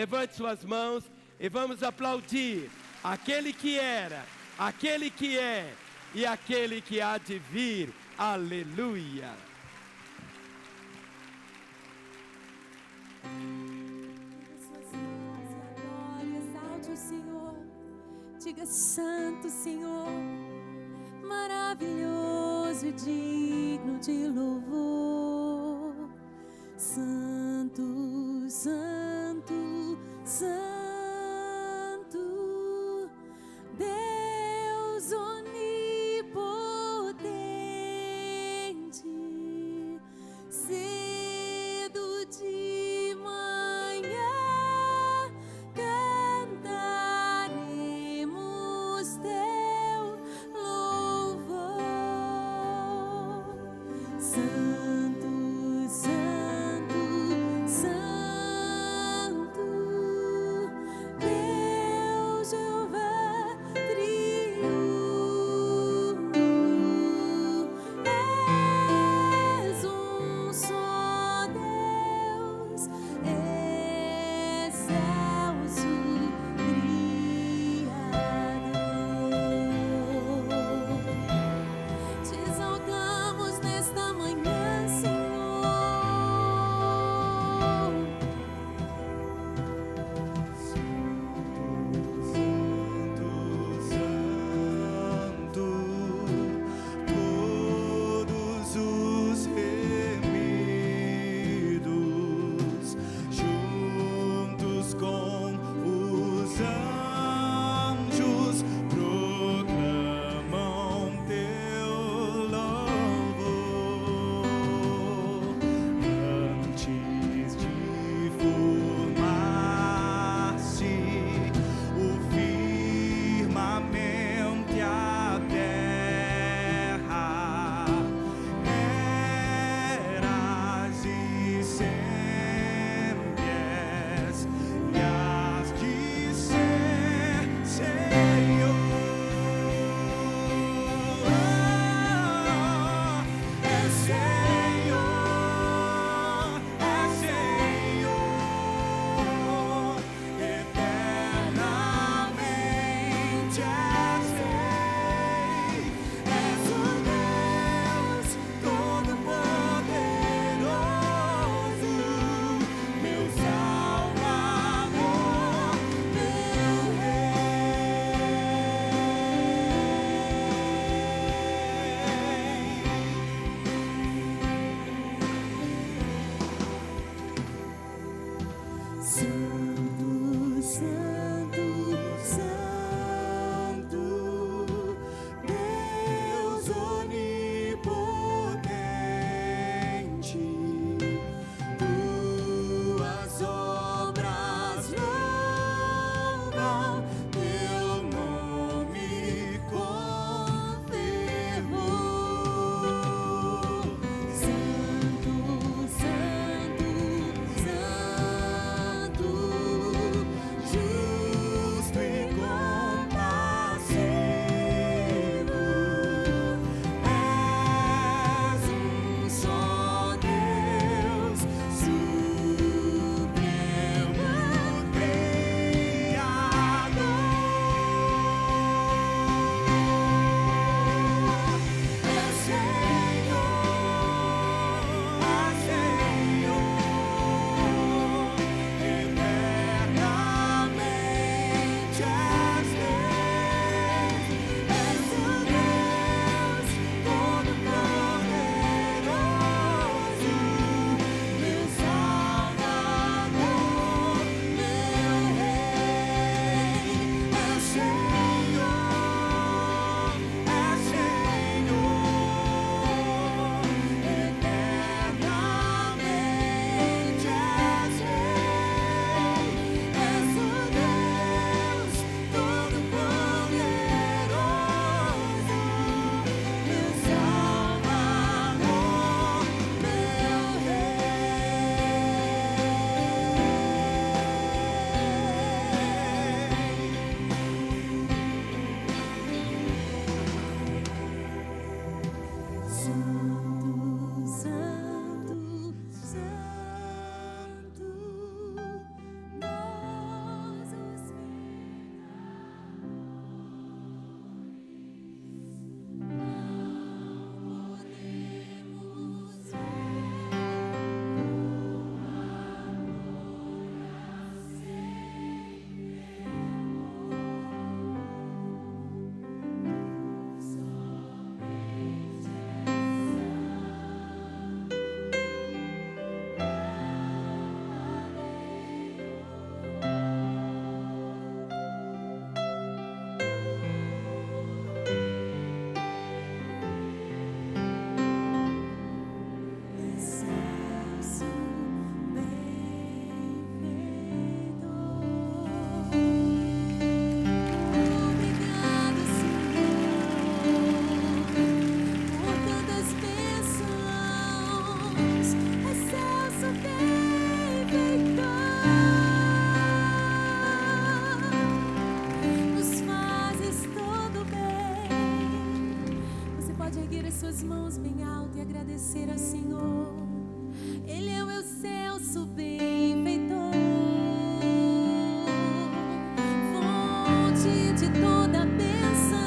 Levante suas mãos e vamos aplaudir aquele que era, aquele que é e aquele que há de vir. Aleluia! Suas mãos e adore, exalte o Senhor. Diga: Santo Senhor, maravilhoso e digno de louvor. Santo, Santo, Santo, Deus onipotente. Cedo de manhã cantaremos teu louvor. Santo, Santo, Santo, suas mãos bem alto e agradecer ao Senhor. Ele é o excelso benfeitor, fonte de toda bênção,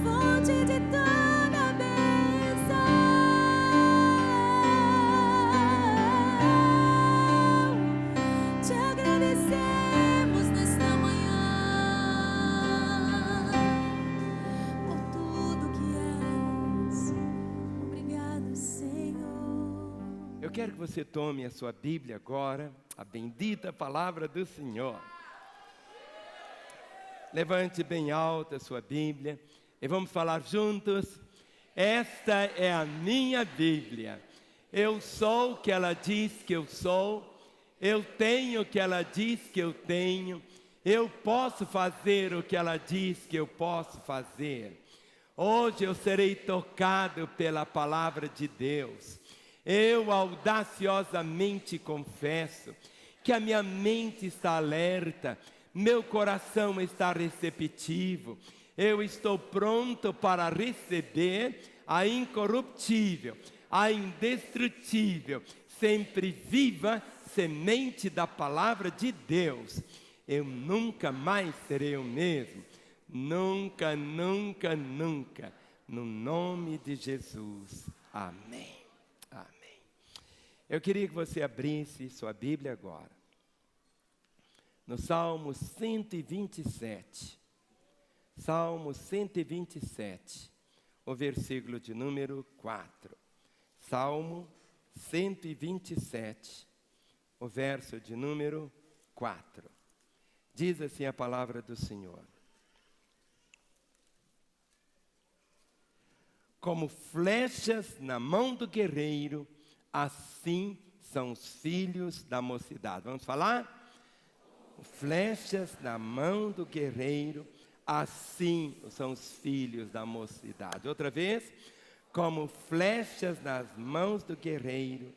fonte de toda bênção. Te agradecemos nesta manhã por tudo que és. Obrigado, Senhor. Eu quero que você tome a sua Bíblia agora, a bendita palavra do Senhor. Levante bem alta a sua Bíblia e vamos falar juntos. Esta é a minha Bíblia. Eu sou o que ela diz que eu sou. Eu tenho o que ela diz que eu tenho. Eu posso fazer o que ela diz que eu posso fazer. Hoje eu serei tocado pela palavra de Deus. Eu audaciosamente confesso que a minha mente está alerta, meu coração está receptivo, eu estou pronto para receber a incorruptível, a indestrutível, sempre viva semente da palavra de Deus. Eu nunca mais serei o mesmo, nunca, nunca, nunca, no nome de Jesus, amém. Eu queria que você abrisse sua Bíblia agora, no Salmo 127, Salmo 127, o versículo de número 4, Salmo 127, o verso de número 4, diz assim a palavra do Senhor: como flechas na mão do guerreiro, assim são os filhos da mocidade. Vamos falar? Flechas na mão do guerreiro, assim são os filhos da mocidade. Outra vez. Como flechas nas mãos do guerreiro,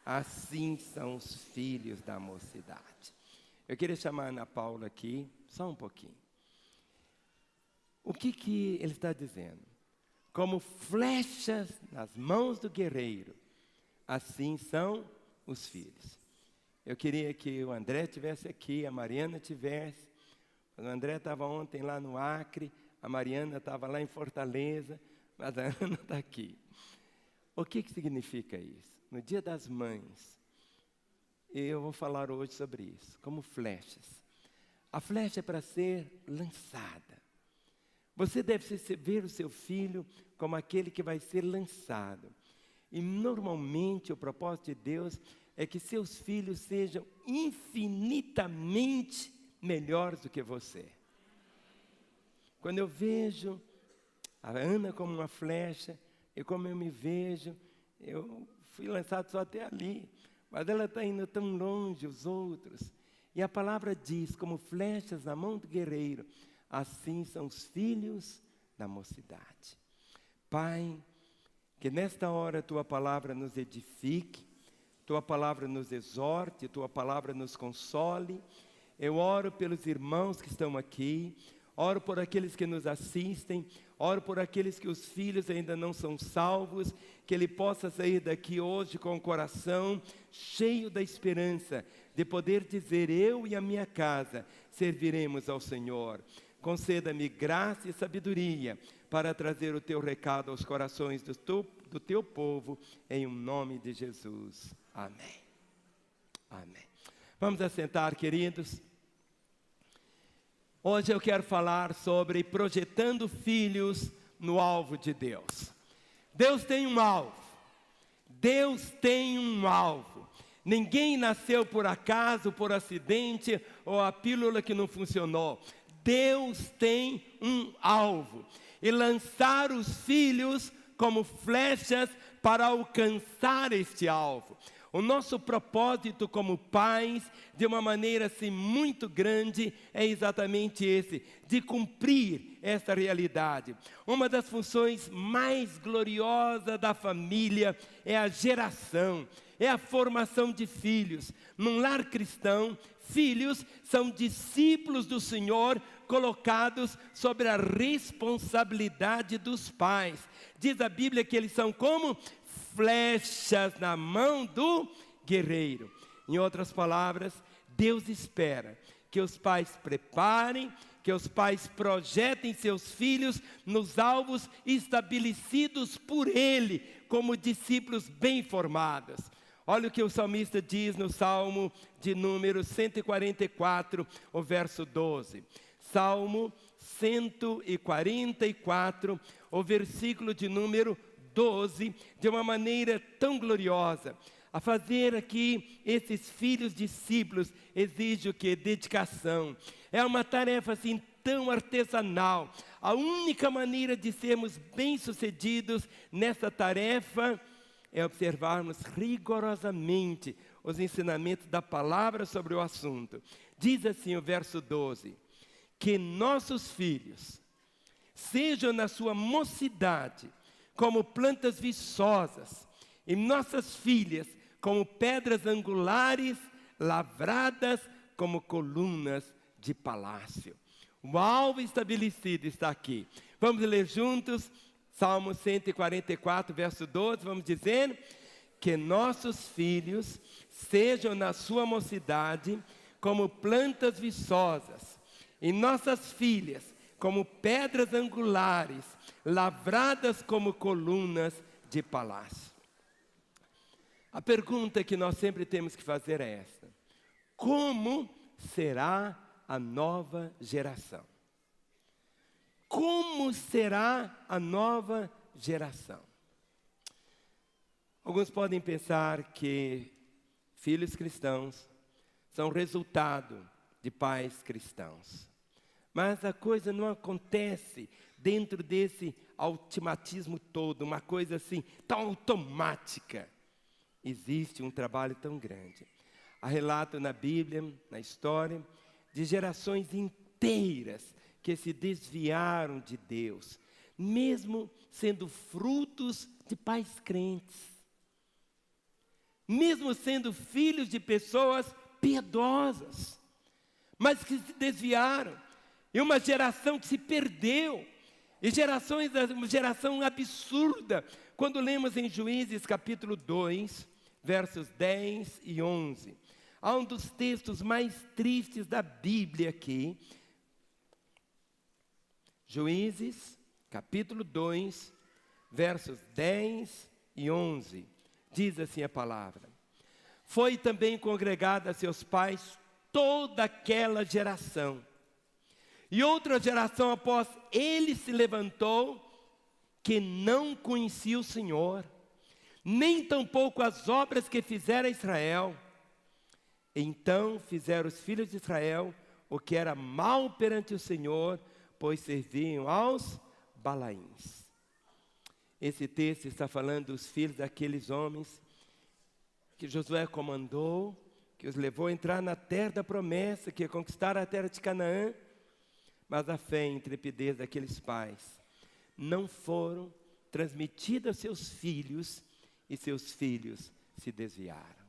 assim são os filhos da mocidade. Eu queria chamar a Ana Paula aqui, só um pouquinho. O que ele está dizendo? Como flechas nas mãos do guerreiro, assim são os filhos. Eu queria que o André estivesse aqui, a Mariana estivesse. O André estava ontem lá no Acre, a Mariana estava lá em Fortaleza, mas a Ana está aqui. O que significa isso? No Dia das Mães, eu vou falar hoje sobre isso, como flechas. A flecha é para ser lançada. Você deve ver o seu filho como aquele que vai ser lançado. E normalmente o propósito de Deus é que seus filhos sejam infinitamente melhores do que você. Quando eu vejo a Ana como uma flecha, e como eu me vejo, eu fui lançado só até ali, mas ela está indo tão longe, os outros. E a palavra diz, como flechas na mão do guerreiro, assim são os filhos da mocidade. Pai, que nesta hora Tua palavra nos edifique, Tua palavra nos exorte, Tua palavra nos console. Eu oro pelos irmãos que estão aqui, oro por aqueles que nos assistem, oro por aqueles que os filhos ainda não são salvos, que ele possa sair daqui hoje com o coração cheio da esperança de poder dizer: eu e a minha casa serviremos ao Senhor. Conceda-me graça e sabedoria para trazer o Teu recado aos corações do Teu povo, em nome de Jesus. Amém. Amém. Vamos assentar, queridos. Hoje eu quero falar sobre projetando filhos no alvo de Deus. Deus tem um alvo. Deus tem um alvo. Ninguém nasceu por acaso, por acidente, ou a pílula que não funcionou. Deus tem um alvo. E lançar os filhos como flechas para alcançar este alvo. O nosso propósito como pais, de uma maneira assim muito grande, é exatamente esse, de cumprir essa realidade. Uma das funções mais gloriosas da família é a geração, é a formação de filhos. Num lar cristão, filhos são discípulos do Senhor colocados sobre a responsabilidade dos pais. Diz a Bíblia que eles são como flechas na mão do guerreiro. Em outras palavras, Deus espera que os pais preparem, que os pais projetem seus filhos nos alvos estabelecidos por Ele, como discípulos bem formados. Olha o que o salmista diz no Salmo de número 144, o verso 12. Salmo 144, o versículo de número 12, de uma maneira tão gloriosa. A fazer aqui esses filhos discípulos exige o quê? Dedicação. É uma tarefa assim tão artesanal. A única maneira de sermos bem-sucedidos nessa tarefa é observarmos rigorosamente os ensinamentos da palavra sobre o assunto. Diz assim o verso 12: que nossos filhos sejam na sua mocidade como plantas viçosas, e nossas filhas como pedras angulares, lavradas como colunas de palácio. O alvo estabelecido está aqui. Vamos ler juntos Salmo 144, verso 12, vamos dizer: que nossos filhos sejam na sua mocidade como plantas viçosas, e nossas filhas como pedras angulares, lavradas como colunas de palácio. A pergunta que nós sempre temos que fazer é esta: como será a nova geração? Como será a nova geração? Alguns podem pensar que filhos cristãos são resultado de pais cristãos. Mas a coisa não acontece dentro desse automatismo todo, uma coisa assim tão automática. Existe um trabalho tão grande. Há relato na Bíblia, na história, de gerações inteiras que se desviaram de Deus, mesmo sendo frutos de pais crentes, mesmo sendo filhos de pessoas piedosas, mas que se desviaram. E uma geração que se perdeu, e uma geração absurda. Quando lemos em Juízes capítulo 2, versos 10 e 11, há um dos textos mais tristes da Bíblia aqui. Juízes capítulo 2, versos 10 e 11, diz assim a palavra: foi também congregada a seus pais toda aquela geração, e outra geração após ele se levantou, que não conhecia o Senhor, nem tampouco as obras que fizera Israel. Então fizeram os filhos de Israel o que era mal perante o Senhor, pois serviam aos Balaíns. Esse texto está falando dos filhos daqueles homens que Josué comandou, que os levou a entrar na terra da promessa, que conquistaram a terra de Canaã. Mas a fé e a intrepidez daqueles pais não foram transmitidas aos seus filhos, e seus filhos se desviaram.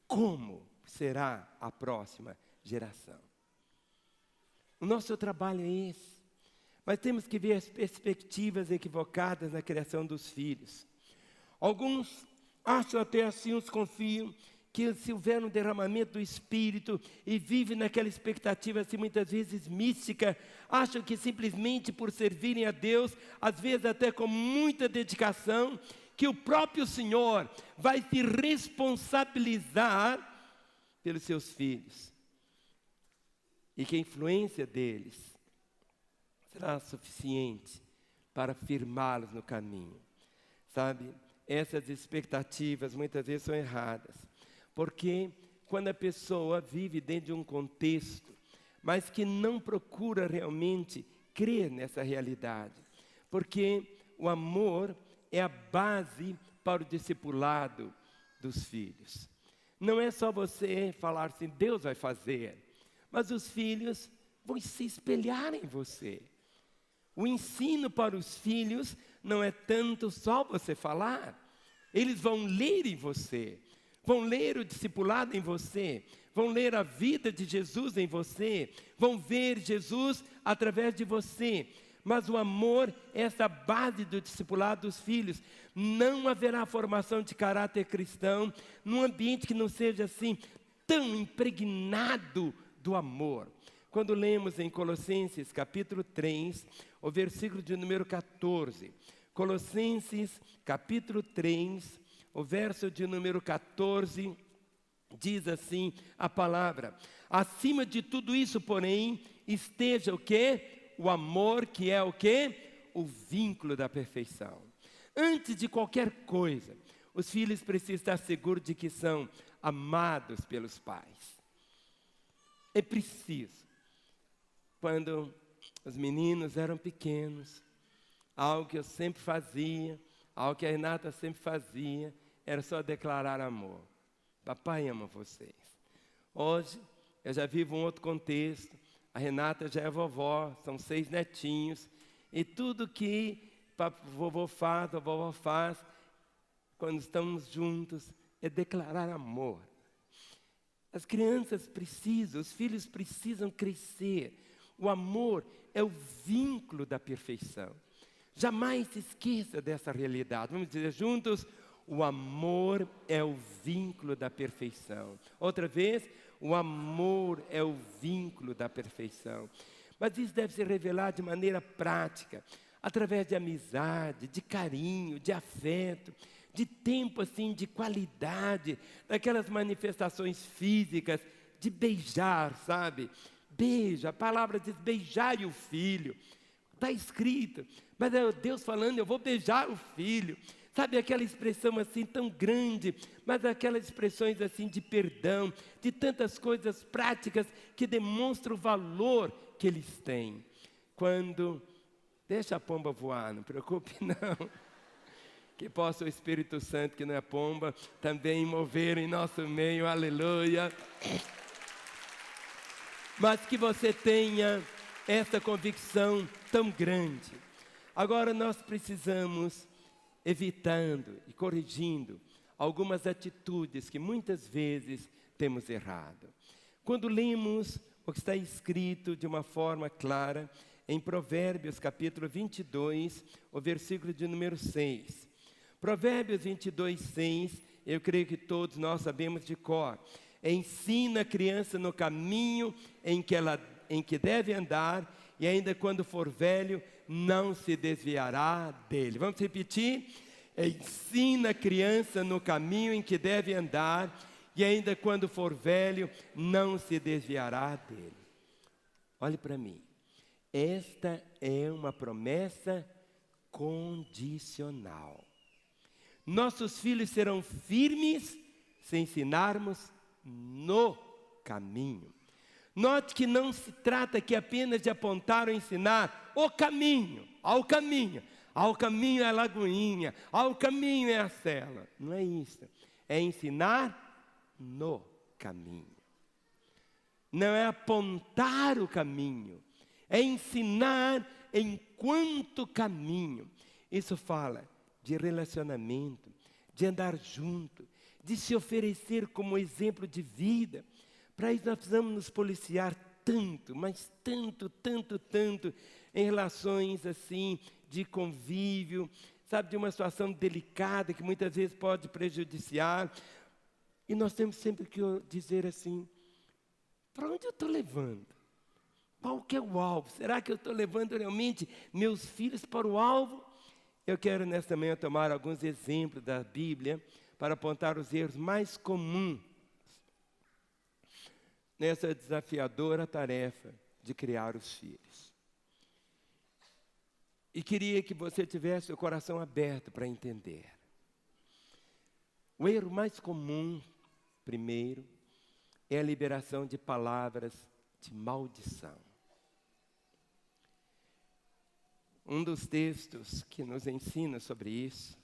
Como será a próxima geração? O nosso trabalho é esse. Mas temos que ver as perspectivas equivocadas na criação dos filhos. Alguns acham até assim, uns confiam que se houver um derramamento do Espírito e vive naquela expectativa assim, muitas vezes mística, acham que simplesmente por servirem a Deus, às vezes até com muita dedicação, que o próprio Senhor vai se responsabilizar pelos seus filhos. E que a influência deles será suficiente para firmá-los no caminho. Sabe, essas expectativas muitas vezes são erradas. Porque quando a pessoa vive dentro de um contexto, mas que não procura realmente crer nessa realidade. Porque o amor é a base para o discipulado dos filhos. Não é só você falar assim, Deus vai fazer, mas os filhos vão se espelhar em você. O ensino para os filhos não é tanto só você falar, eles vão ler em você. Vão ler o discipulado em você, vão ler a vida de Jesus em você, vão ver Jesus através de você. Mas o amor é essa base do discipulado dos filhos. Não haverá formação de caráter cristão num ambiente que não seja assim, tão impregnado do amor. Quando lemos em Colossenses capítulo 3, o versículo de número 14. Colossenses capítulo 3, o verso de número 14, diz assim a palavra: acima de tudo isso, porém, esteja o quê? O amor, que é o quê? O vínculo da perfeição. Antes de qualquer coisa, os filhos precisam estar seguros de que são amados pelos pais. É preciso. Quando os meninos eram pequenos, algo que eu sempre fazia, algo que a Renata sempre fazia, era só declarar amor. Papai ama vocês. Hoje, eu já vivo um outro contexto. A Renata já é vovó, são 6 netinhos. E tudo que vovô faz, a vovó faz, quando estamos juntos, é declarar amor. As crianças precisam, os filhos precisam crescer. O amor é o vínculo da perfeição. Jamais se esqueça dessa realidade. Vamos dizer juntos: o amor é o vínculo da perfeição. Outra vez, o amor é o vínculo da perfeição. Mas isso deve ser revelado de maneira prática, através de amizade, de carinho, de afeto, de tempo assim, de qualidade, daquelas manifestações físicas, de beijar, sabe? Beijo, a palavra diz beijar o filho. Está escrito, mas é Deus falando, eu vou beijar o filho. Sabe aquela expressão assim tão grande, mas aquelas expressões assim de perdão, de tantas coisas práticas que demonstram o valor que eles têm. Quando, deixa a pomba voar, não preocupe não, que possa o Espírito Santo, que não é pomba, também mover em nosso meio, aleluia. Mas que você tenha essa convicção tão grande. Agora nós precisamos, evitando e corrigindo algumas atitudes que muitas vezes temos errado. Quando lemos o que está escrito de uma forma clara em Provérbios capítulo 22, o versículo de número 6. Provérbios 22, 6, eu creio que todos nós sabemos de cor. Ensina a criança no caminho em que deve andar, e ainda quando for velho, não se desviará dele. Vamos repetir? Ensina a criança no caminho em que deve andar, e ainda quando for velho, não se desviará dele. Olhe para mim. Esta é uma promessa condicional. Nossos filhos serão firmes se ensinarmos no caminho. Note que não se trata aqui apenas de apontar ou ensinar o caminho, ao caminho. Ao caminho é a lagoinha, ao caminho é a cela. Não é isso. É ensinar no caminho. Não é apontar o caminho. É ensinar enquanto caminho. Isso fala de relacionamento, de andar junto, de se oferecer como exemplo de vida. Para isso nós precisamos nos policiar tanto, mas tanto, em relações assim, de convívio, sabe, de uma situação delicada que muitas vezes pode prejudiciar. E nós temos sempre que dizer assim: para onde eu estou levando? Qual que é o alvo? Será que eu estou levando realmente meus filhos para o alvo? Eu quero nesta manhã tomar alguns exemplos da Bíblia para apontar os erros mais comuns nessa desafiadora tarefa de criar os filhos. E queria que você tivesse o coração aberto para entender. O erro mais comum, primeiro, é a liberação de palavras de maldição. Um dos textos que nos ensina sobre isso,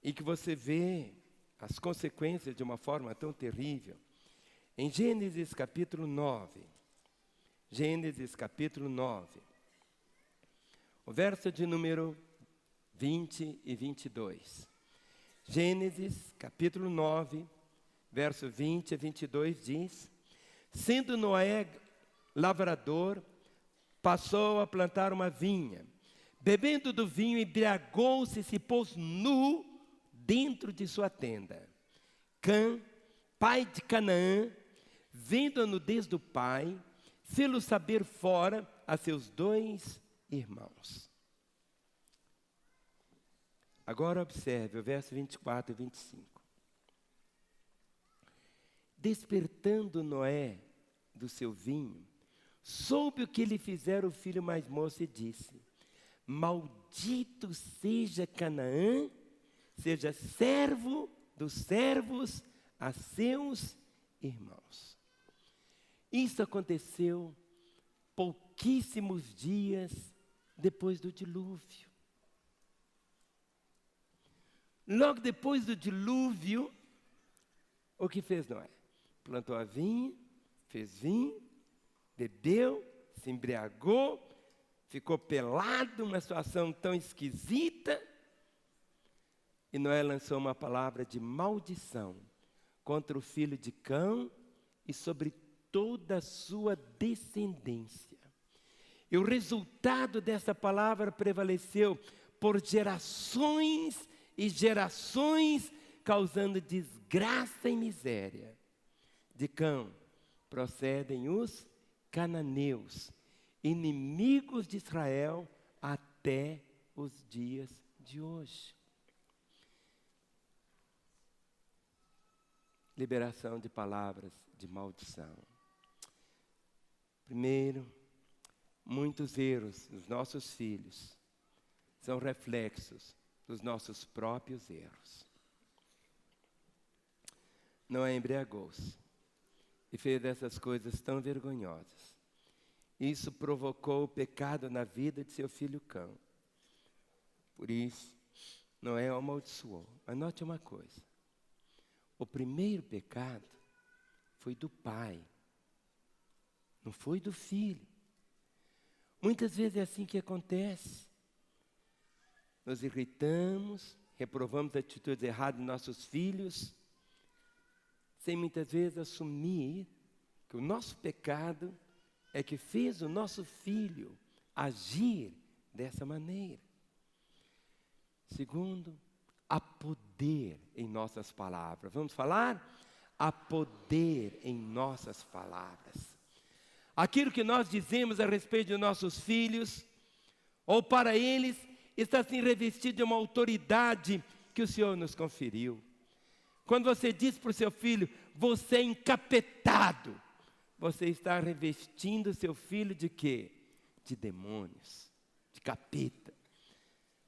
e que você vê as consequências de uma forma tão terrível, em Gênesis capítulo 9. Gênesis capítulo 9. O verso de número 20 e 22. Gênesis capítulo 9, verso 20 a 22 diz: sendo Noé lavrador, passou a plantar uma vinha. Bebendo do vinho, embriagou-se e se pôs nu dentro de sua tenda. Cã, pai de Canaã, vendo a nudez do pai, fê-lo saber fora a seus 2 irmãos. Agora observe o verso 24 e 25. Despertando Noé do seu vinho, soube o que lhe fizera o filho mais moço e disse: maldito seja Canaã, seja servo dos servos a seus irmãos. Isso aconteceu pouquíssimos dias depois do dilúvio. Logo depois do dilúvio, o que fez Noé? Plantou a vinha, fez vinho, bebeu, se embriagou, ficou pelado, uma situação tão esquisita. E Noé lançou uma palavra de maldição contra o filho de Cã e sobre toda a sua descendência. E o resultado dessa palavra prevaleceu por gerações e gerações, causando desgraça e miséria. De Cã procedem os cananeus, inimigos de Israel até os dias de hoje. Liberação de palavras de maldição. Primeiro, muitos erros dos nossos filhos são reflexos dos nossos próprios erros. Noé embriagou-se e fez dessas coisas tão vergonhosas. Isso provocou o pecado na vida de seu filho Cã. Por isso, Noé o amaldiçoou. Anote uma coisa: o primeiro pecado foi do pai, não foi do filho. Muitas vezes é assim que acontece. Nos irritamos, reprovamos atitudes erradas dos nossos filhos, sem muitas vezes assumir que o nosso pecado é que fez o nosso filho agir dessa maneira. Segundo, há poder em nossas palavras. Vamos falar? Há poder em nossas palavras. Aquilo que nós dizemos a respeito de nossos filhos, ou para eles, está assim revestido de uma autoridade que o Senhor nos conferiu. Quando você diz para o seu filho: você é encapetado, você está revestindo seu filho de quê? De demônios, de capeta.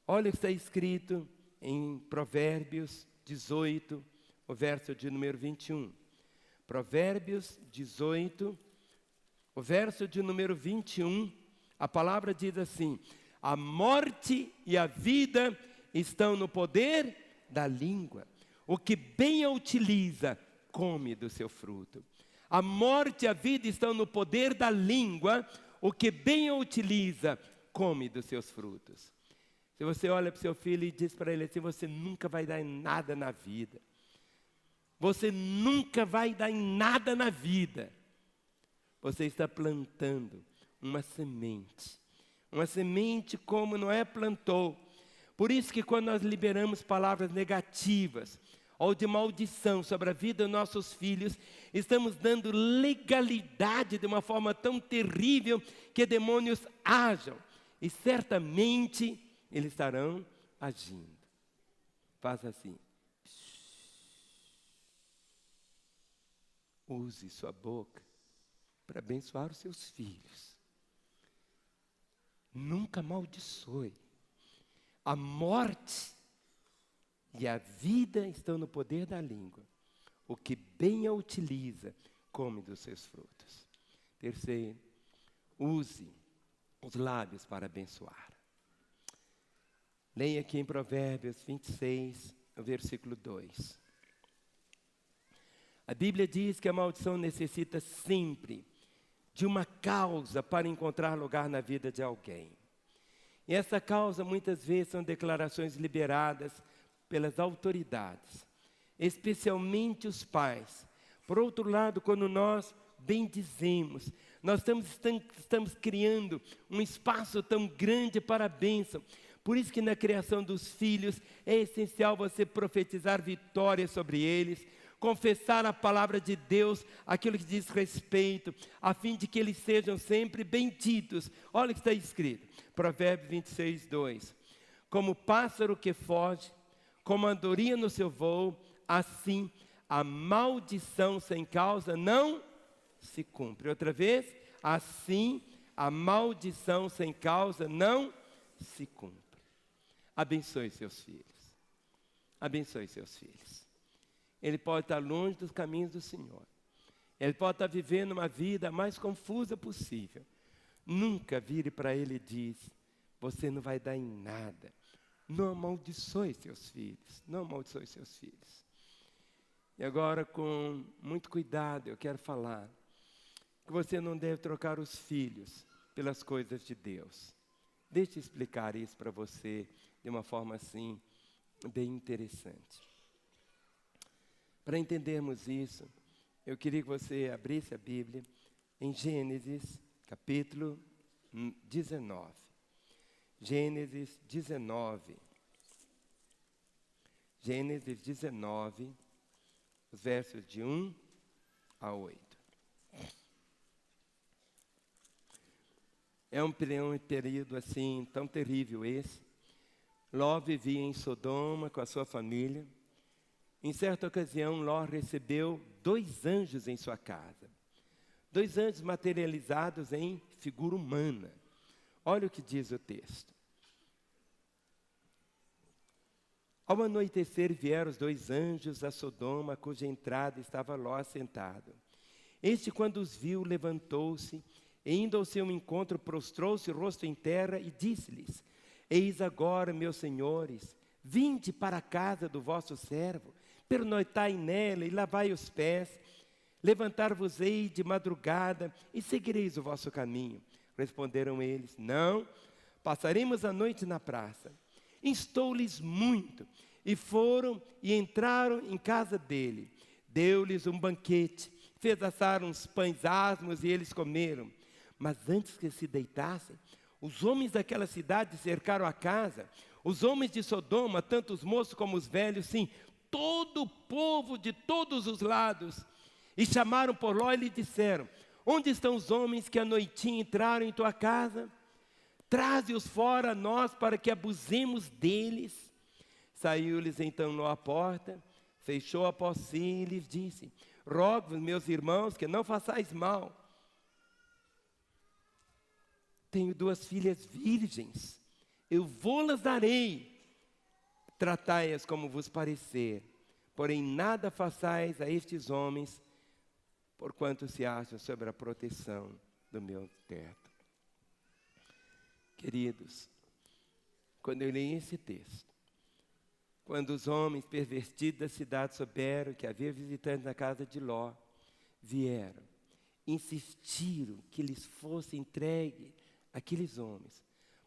Olha o que está escrito em Provérbios 18, o verso de número 21. Provérbios 18, o verso de número 21, a palavra diz assim: a morte e a vida estão no poder da língua. O que bem a utiliza, come do seu fruto. A morte e a vida estão no poder da língua. O que bem a utiliza, come dos seus frutos. Se você olha para o seu filho e diz para ele assim: você nunca vai dar em nada na vida. Você nunca vai dar em nada na vida. Você está plantando uma semente. Uma semente como Noé plantou. Por isso que quando nós liberamos palavras negativas ou de maldição sobre a vida dos nossos filhos, estamos dando legalidade de uma forma tão terrível que demônios ajam. E certamente eles estarão agindo. Faça assim. Use sua boca para abençoar os seus filhos. Nunca amaldiçoe. A morte e a vida estão no poder da língua. O que bem a utiliza, come dos seus frutos. Terceiro, use os lábios para abençoar. Leia aqui em Provérbios 26, o versículo 2. A Bíblia diz que a maldição necessita sempre de uma causa para encontrar lugar na vida de alguém. E essa causa muitas vezes são declarações liberadas pelas autoridades. especialmente os pais. Por outro lado, quando nós bendizemos, nós estamos criando um espaço tão grande para a bênção. Por isso que na criação dos filhos é essencial você profetizar vitória sobre eles, confessar a palavra de Deus, aquilo que diz respeito, a fim de que eles sejam sempre benditos. Olha o que está escrito, Provérbios 26, 2. Como o pássaro que foge, como a andorinha no seu voo, assim a maldição sem causa não se cumpre. Outra vez, assim a maldição sem causa não se cumpre. Abençoe seus filhos. Abençoe seus filhos. Ele pode estar longe dos caminhos do Senhor. Ele pode estar vivendo uma vida mais confusa possível. Nunca vire para ele e diz: você não vai dar em nada. Não amaldiçoe seus filhos. Não amaldiçoe seus filhos. E agora, com muito cuidado, eu quero falar que você não deve trocar os filhos pelas coisas de Deus. Deixa eu explicar isso para você de uma forma assim, bem interessante. Para entendermos isso, eu queria que você abrisse a Bíblia em Gênesis, capítulo 19. Gênesis 19. Gênesis 19, os versos de 1 a 8. É um período assim, tão terrível esse. Ló vivia em Sodoma com a sua família. Em certa ocasião, Ló recebeu 2 anjos em sua casa. 2 anjos materializados em figura humana. Olha o que diz o texto. Ao anoitecer vieram os 2 anjos a Sodoma, cuja entrada estava Ló assentado. Este, quando os viu, levantou-se, e indo ao seu encontro, prostrou-se o rosto em terra e disse-lhes: eis agora, meus senhores, vinde para a casa do vosso servo, pernoitai nela e lavai os pés, levantar-vos-ei de madrugada e seguireis o vosso caminho. Responderam eles: não, passaremos a noite na praça. Instou-lhes muito, e foram e entraram em casa dele. Deu-lhes um banquete, fez assar uns pães asmos e eles comeram. Mas antes que se deitassem, os homens daquela cidade cercaram a casa. Os homens de Sodoma, tanto os moços como os velhos, sim, todo o povo de todos os lados. E chamaram por Ló e lhe disseram: onde estão os homens que à noitinha entraram em tua casa? Traze-os fora a nós para que abusemos deles. Saiu-lhes então Ló à porta, fechou após si e lhes disse: rogo-vos, meus irmãos, que não façais mal. Tenho 2 filhas virgens, eu vou-las darei, tratai-as como vos parecer, porém nada façais a estes homens, porquanto se acham sob a proteção do meu teto. Queridos, quando eu li esse texto, quando os homens pervertidos da cidade souberam que havia visitantes na casa de Ló, vieram, insistiram que lhes fosse entregue aqueles homens,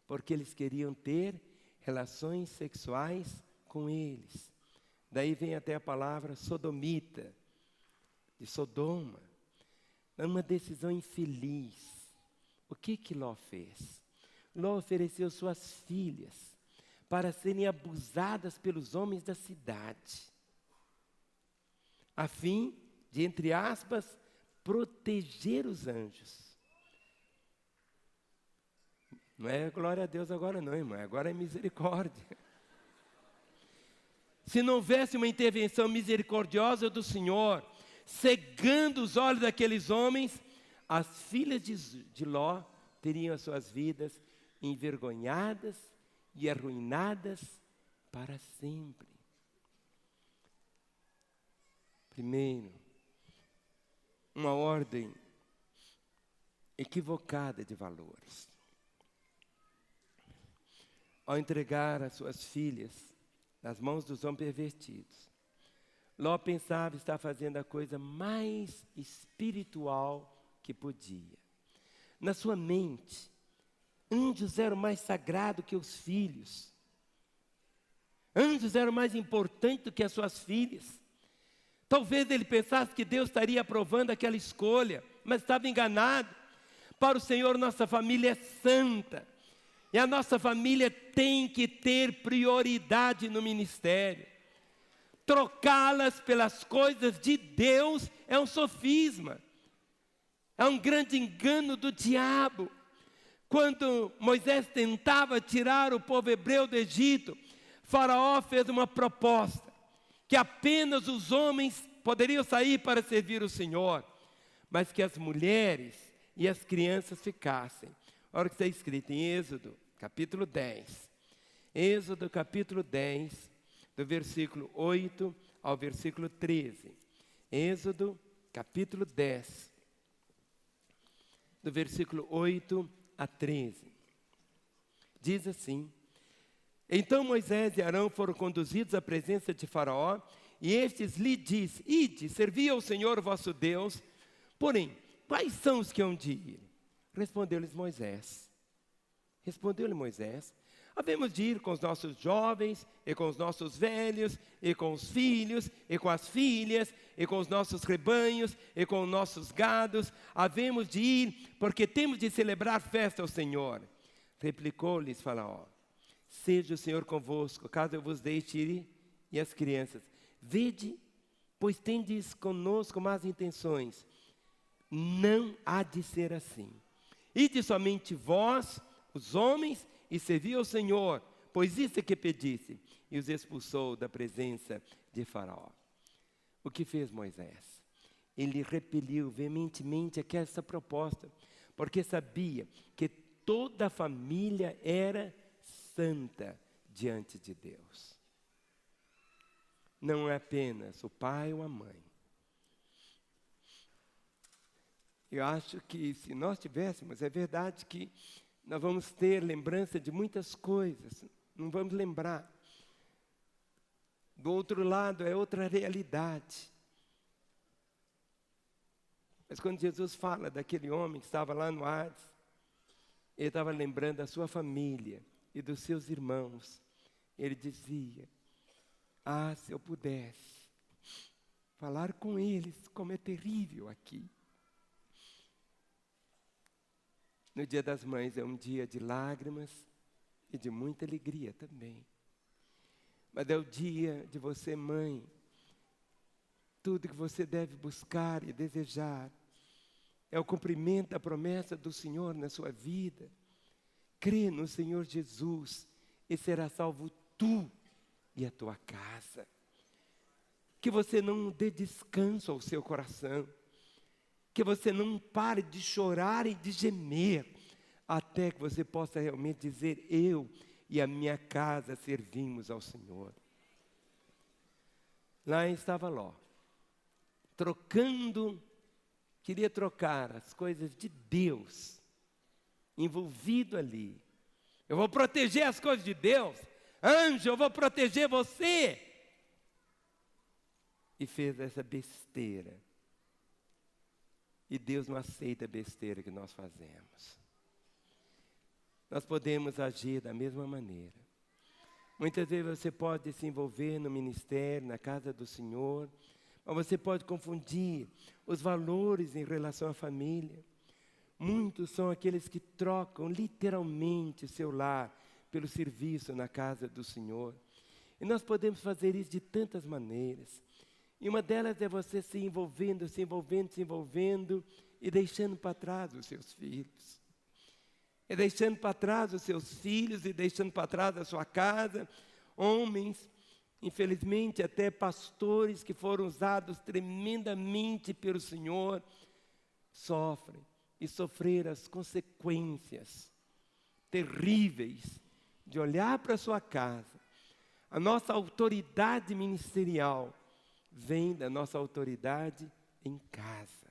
porque eles queriam ter relações sexuais com eles. Daí vem até a palavra sodomita, de Sodoma. É uma decisão infeliz. O que Ló fez? Ló ofereceu suas filhas para serem abusadas pelos homens da cidade, a fim de, entre aspas, proteger os anjos. Não é glória a Deus agora não, irmão, agora é misericórdia. Se não houvesse uma intervenção misericordiosa do Senhor, cegando os olhos daqueles homens, as filhas de Ló teriam as suas vidas envergonhadas e arruinadas para sempre. Primeiro, uma ordem equivocada de valores. Ao entregar as suas filhas nas mãos dos homens pervertidos, Ló pensava estar fazendo a coisa mais espiritual que podia. Na sua mente, anjos eram mais sagrados que os filhos. Anjos eram mais importantes do que as suas filhas. Talvez ele pensasse que Deus estaria aprovando aquela escolha, mas estava enganado. Para o Senhor, nossa família é santa. E a nossa família tem que ter prioridade no ministério. Trocá-las pelas coisas de Deus é um sofisma. É um grande engano do diabo. Quando Moisés tentava tirar o povo hebreu do Egito, Faraó fez uma proposta, que apenas os homens poderiam sair para servir o Senhor, mas que as mulheres e as crianças ficassem. Olha o que está escrito em Êxodo, capítulo 10. Êxodo, capítulo 10, do versículo 8 ao versículo 13. Êxodo, capítulo 10, do versículo 8 a 13. Diz assim: Então Moisés e Arão foram conduzidos à presença de Faraó, e estes lhe disse: Ide, servi ao Senhor vosso Deus. Porém, quais são os que hão de ir? Respondeu-lhe Moisés: havemos de ir com os nossos jovens, e com os nossos velhos, e com os filhos, e com as filhas, e com os nossos rebanhos, e com os nossos gados. Havemos de ir, porque temos de celebrar festa ao Senhor. Replicou-lhes Faraó: seja o Senhor convosco, caso eu vos deixe ir. E as crianças: vede, pois tendes conosco más intenções. Não há de ser assim. Ide somente vós, os homens, e servi ao Senhor, pois isso é que pedisse. E os expulsou da presença de Faraó. O que fez Moisés? Ele repeliu veementemente aquela proposta, porque sabia que toda a família era santa diante de Deus. Não é apenas o pai ou a mãe. Eu acho que se nós tivéssemos, é verdade que nós vamos ter lembrança de muitas coisas, não vamos lembrar. Do outro lado é outra realidade. Mas quando Jesus fala daquele homem que estava lá no Hades, ele estava lembrando da sua família e dos seus irmãos. Ele dizia: ah, se eu pudesse falar com eles, como é terrível aqui. No Dia das Mães é um dia de lágrimas e de muita alegria também. Mas é o dia de você, mãe, tudo que você deve buscar e desejar é o cumprimento da promessa do Senhor na sua vida. Crê no Senhor Jesus e será salvo tu e a tua casa. Que você não dê descanso ao seu coração. Que você não pare de chorar e de gemer, até que você possa realmente dizer: eu e a minha casa servimos ao Senhor. Lá estava Ló, queria trocar as coisas de Deus, envolvido ali. Eu vou proteger as coisas de Deus, anjo, eu vou proteger você. E fez essa besteira. E Deus não aceita a besteira que nós fazemos. Nós podemos agir da mesma maneira. Muitas vezes você pode se envolver no ministério, na casa do Senhor, mas você pode confundir os valores em relação à família. Muitos são aqueles que trocam literalmente seu lar pelo serviço na casa do Senhor. E nós podemos fazer isso de tantas maneiras. E uma delas é você se envolvendo e deixando para trás os seus filhos. E deixando para trás os seus filhos e deixando para trás a sua casa. Homens, infelizmente até pastores que foram usados tremendamente pelo Senhor, sofrem e sofreram as consequências terríveis de olhar para a sua casa. A nossa autoridade ministerial vem da nossa autoridade em casa.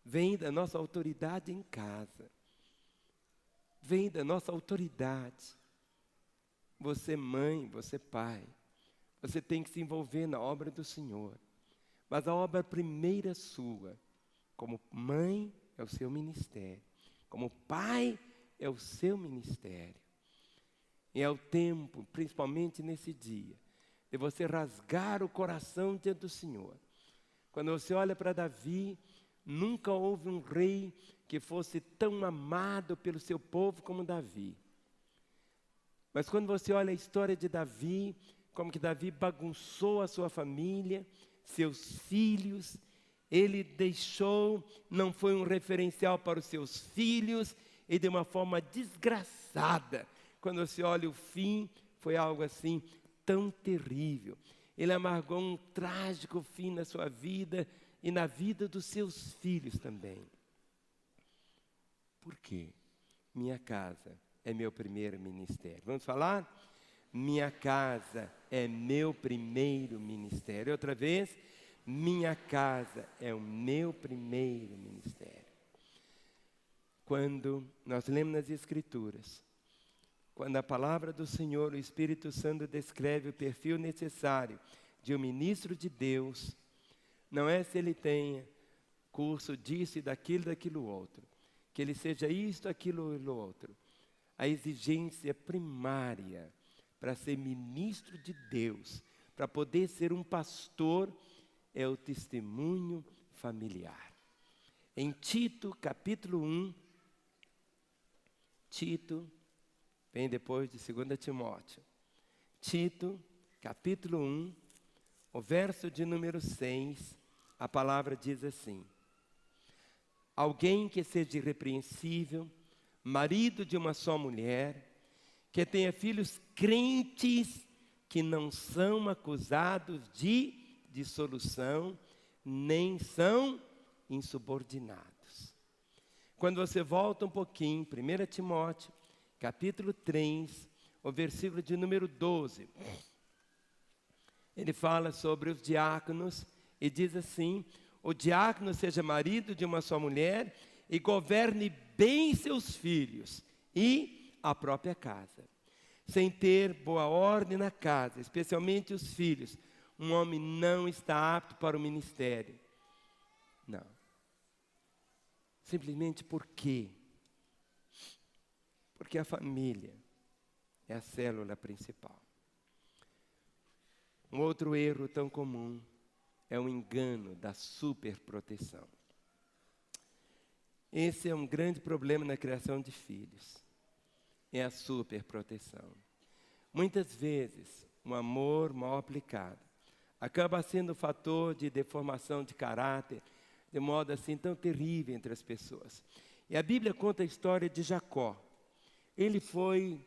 Vem da nossa autoridade em casa. Vem da nossa autoridade. Você mãe, você pai, você tem que se envolver na obra do Senhor. Mas a obra primeira sua, como mãe, é o seu ministério. Como pai, é o seu ministério. E é o tempo, principalmente nesse dia, de você rasgar o coração diante do Senhor. Quando você olha para Davi, nunca houve um rei que fosse tão amado pelo seu povo como Davi. Mas quando você olha a história de Davi, como que Davi bagunçou a sua família, seus filhos, ele deixou, não foi um referencial para os seus filhos, e de uma forma desgraçada. Quando você olha o fim, foi algo assim tão terrível. Ele amargou um trágico fim na sua vida e na vida dos seus filhos também. Por quê? Minha casa é meu primeiro ministério. Vamos falar? Minha casa é meu primeiro ministério. Outra vez, minha casa é o meu primeiro ministério. Quando nós lemos nas Escrituras, quando a palavra do Senhor, o Espírito Santo descreve o perfil necessário de um ministro de Deus, não é se ele tenha curso disso e daquilo outro, que ele seja isto, aquilo e outro. A exigência primária para ser ministro de Deus, para poder ser um pastor, é o testemunho familiar. Em Tito, capítulo 1, Tito, vem depois de 2 Timóteo. Tito, capítulo 1, o verso de número 6, a palavra diz assim: alguém que seja irrepreensível, marido de uma só mulher, que tenha filhos crentes, que não são acusados de dissolução, nem são insubordinados. Quando você volta um pouquinho, 1 Timóteo, capítulo 3, o versículo de número 12, ele fala sobre os diáconos e diz assim: o diácono seja marido de uma só mulher e governe bem seus filhos e a própria casa. Sem ter boa ordem na casa, especialmente os filhos, um homem não está apto para o ministério. Não. Simplesmente por quê? Porque a família é a célula principal. Um outro erro tão comum é o engano da superproteção. Esse é um grande problema na criação de filhos. É a superproteção. Muitas vezes, um amor mal aplicado acaba sendo fator de deformação de caráter, de modo assim tão terrível entre as pessoas. E a Bíblia conta a história de Jacó. Ele foi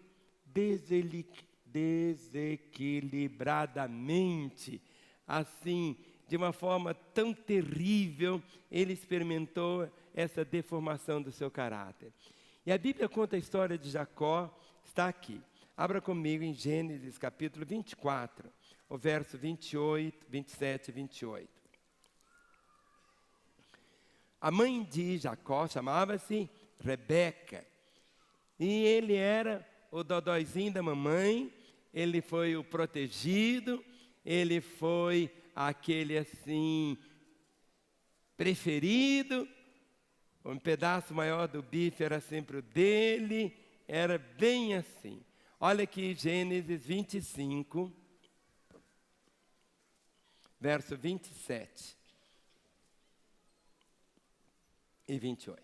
desequilibradamente, assim, de uma forma tão terrível, ele experimentou essa deformação do seu caráter. E a Bíblia conta a história de Jacó, está aqui. Abra comigo em Gênesis capítulo 24, o verso 28, 27 e 28. A mãe de Jacó chamava-se Rebeca. E ele era o dodóizinho da mamãe, ele foi o protegido, ele foi aquele assim, preferido. Um pedaço maior do bife era sempre o dele, era bem assim. Olha aqui Gênesis 25, verso 27 e 28.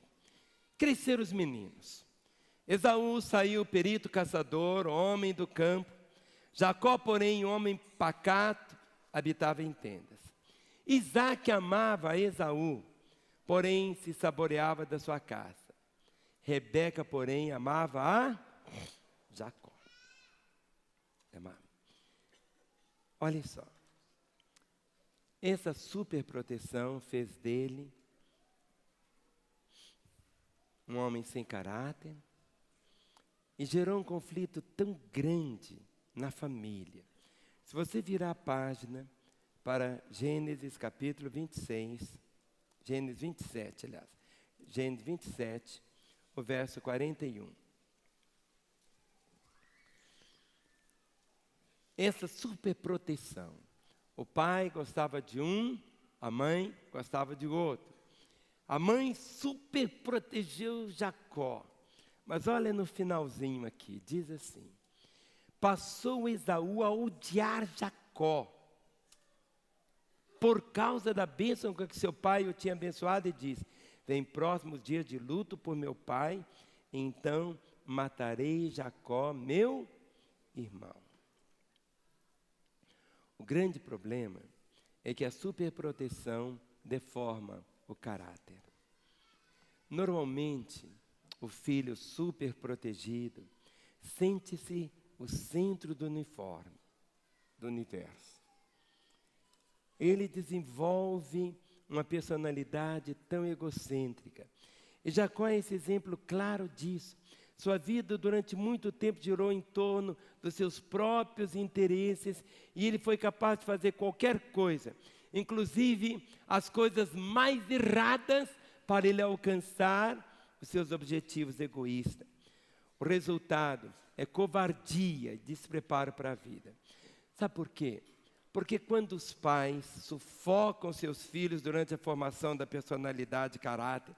Cresceram os meninos. Esaú saiu perito caçador, homem do campo. Jacó, porém, homem pacato, habitava em tendas. Isaque amava a Esaú, porém se saboreava da sua caça. Rebeca, porém, amava a Jacó. Olha só. Essa superproteção fez dele um homem sem caráter e gerou um conflito tão grande na família. Se você virar a página para Gênesis capítulo 26, Gênesis 27, aliás, Gênesis 27, o verso 41. Essa superproteção. O pai gostava de um, a mãe gostava de outro. A mãe superprotegeu Jacó. Mas olha no finalzinho aqui, diz assim: passou Esaú a odiar Jacó Jacó, por causa da bênção com que seu pai o tinha abençoado, e diz: vem próximos dias de luto por meu pai, então matarei Jacó, meu irmão. O grande problema é que a superproteção deforma o caráter. Normalmente, o filho superprotegido sente-se o centro do universo. Ele desenvolve uma personalidade tão egocêntrica. E Jacó é esse exemplo claro disso. Sua vida durante muito tempo girou em torno dos seus próprios interesses e ele foi capaz de fazer qualquer coisa, inclusive as coisas mais erradas, para ele alcançar os seus objetivos egoístas. O resultado é covardia e despreparo para a vida. Sabe por quê? Porque quando os pais sufocam seus filhos durante a formação da personalidade e caráter,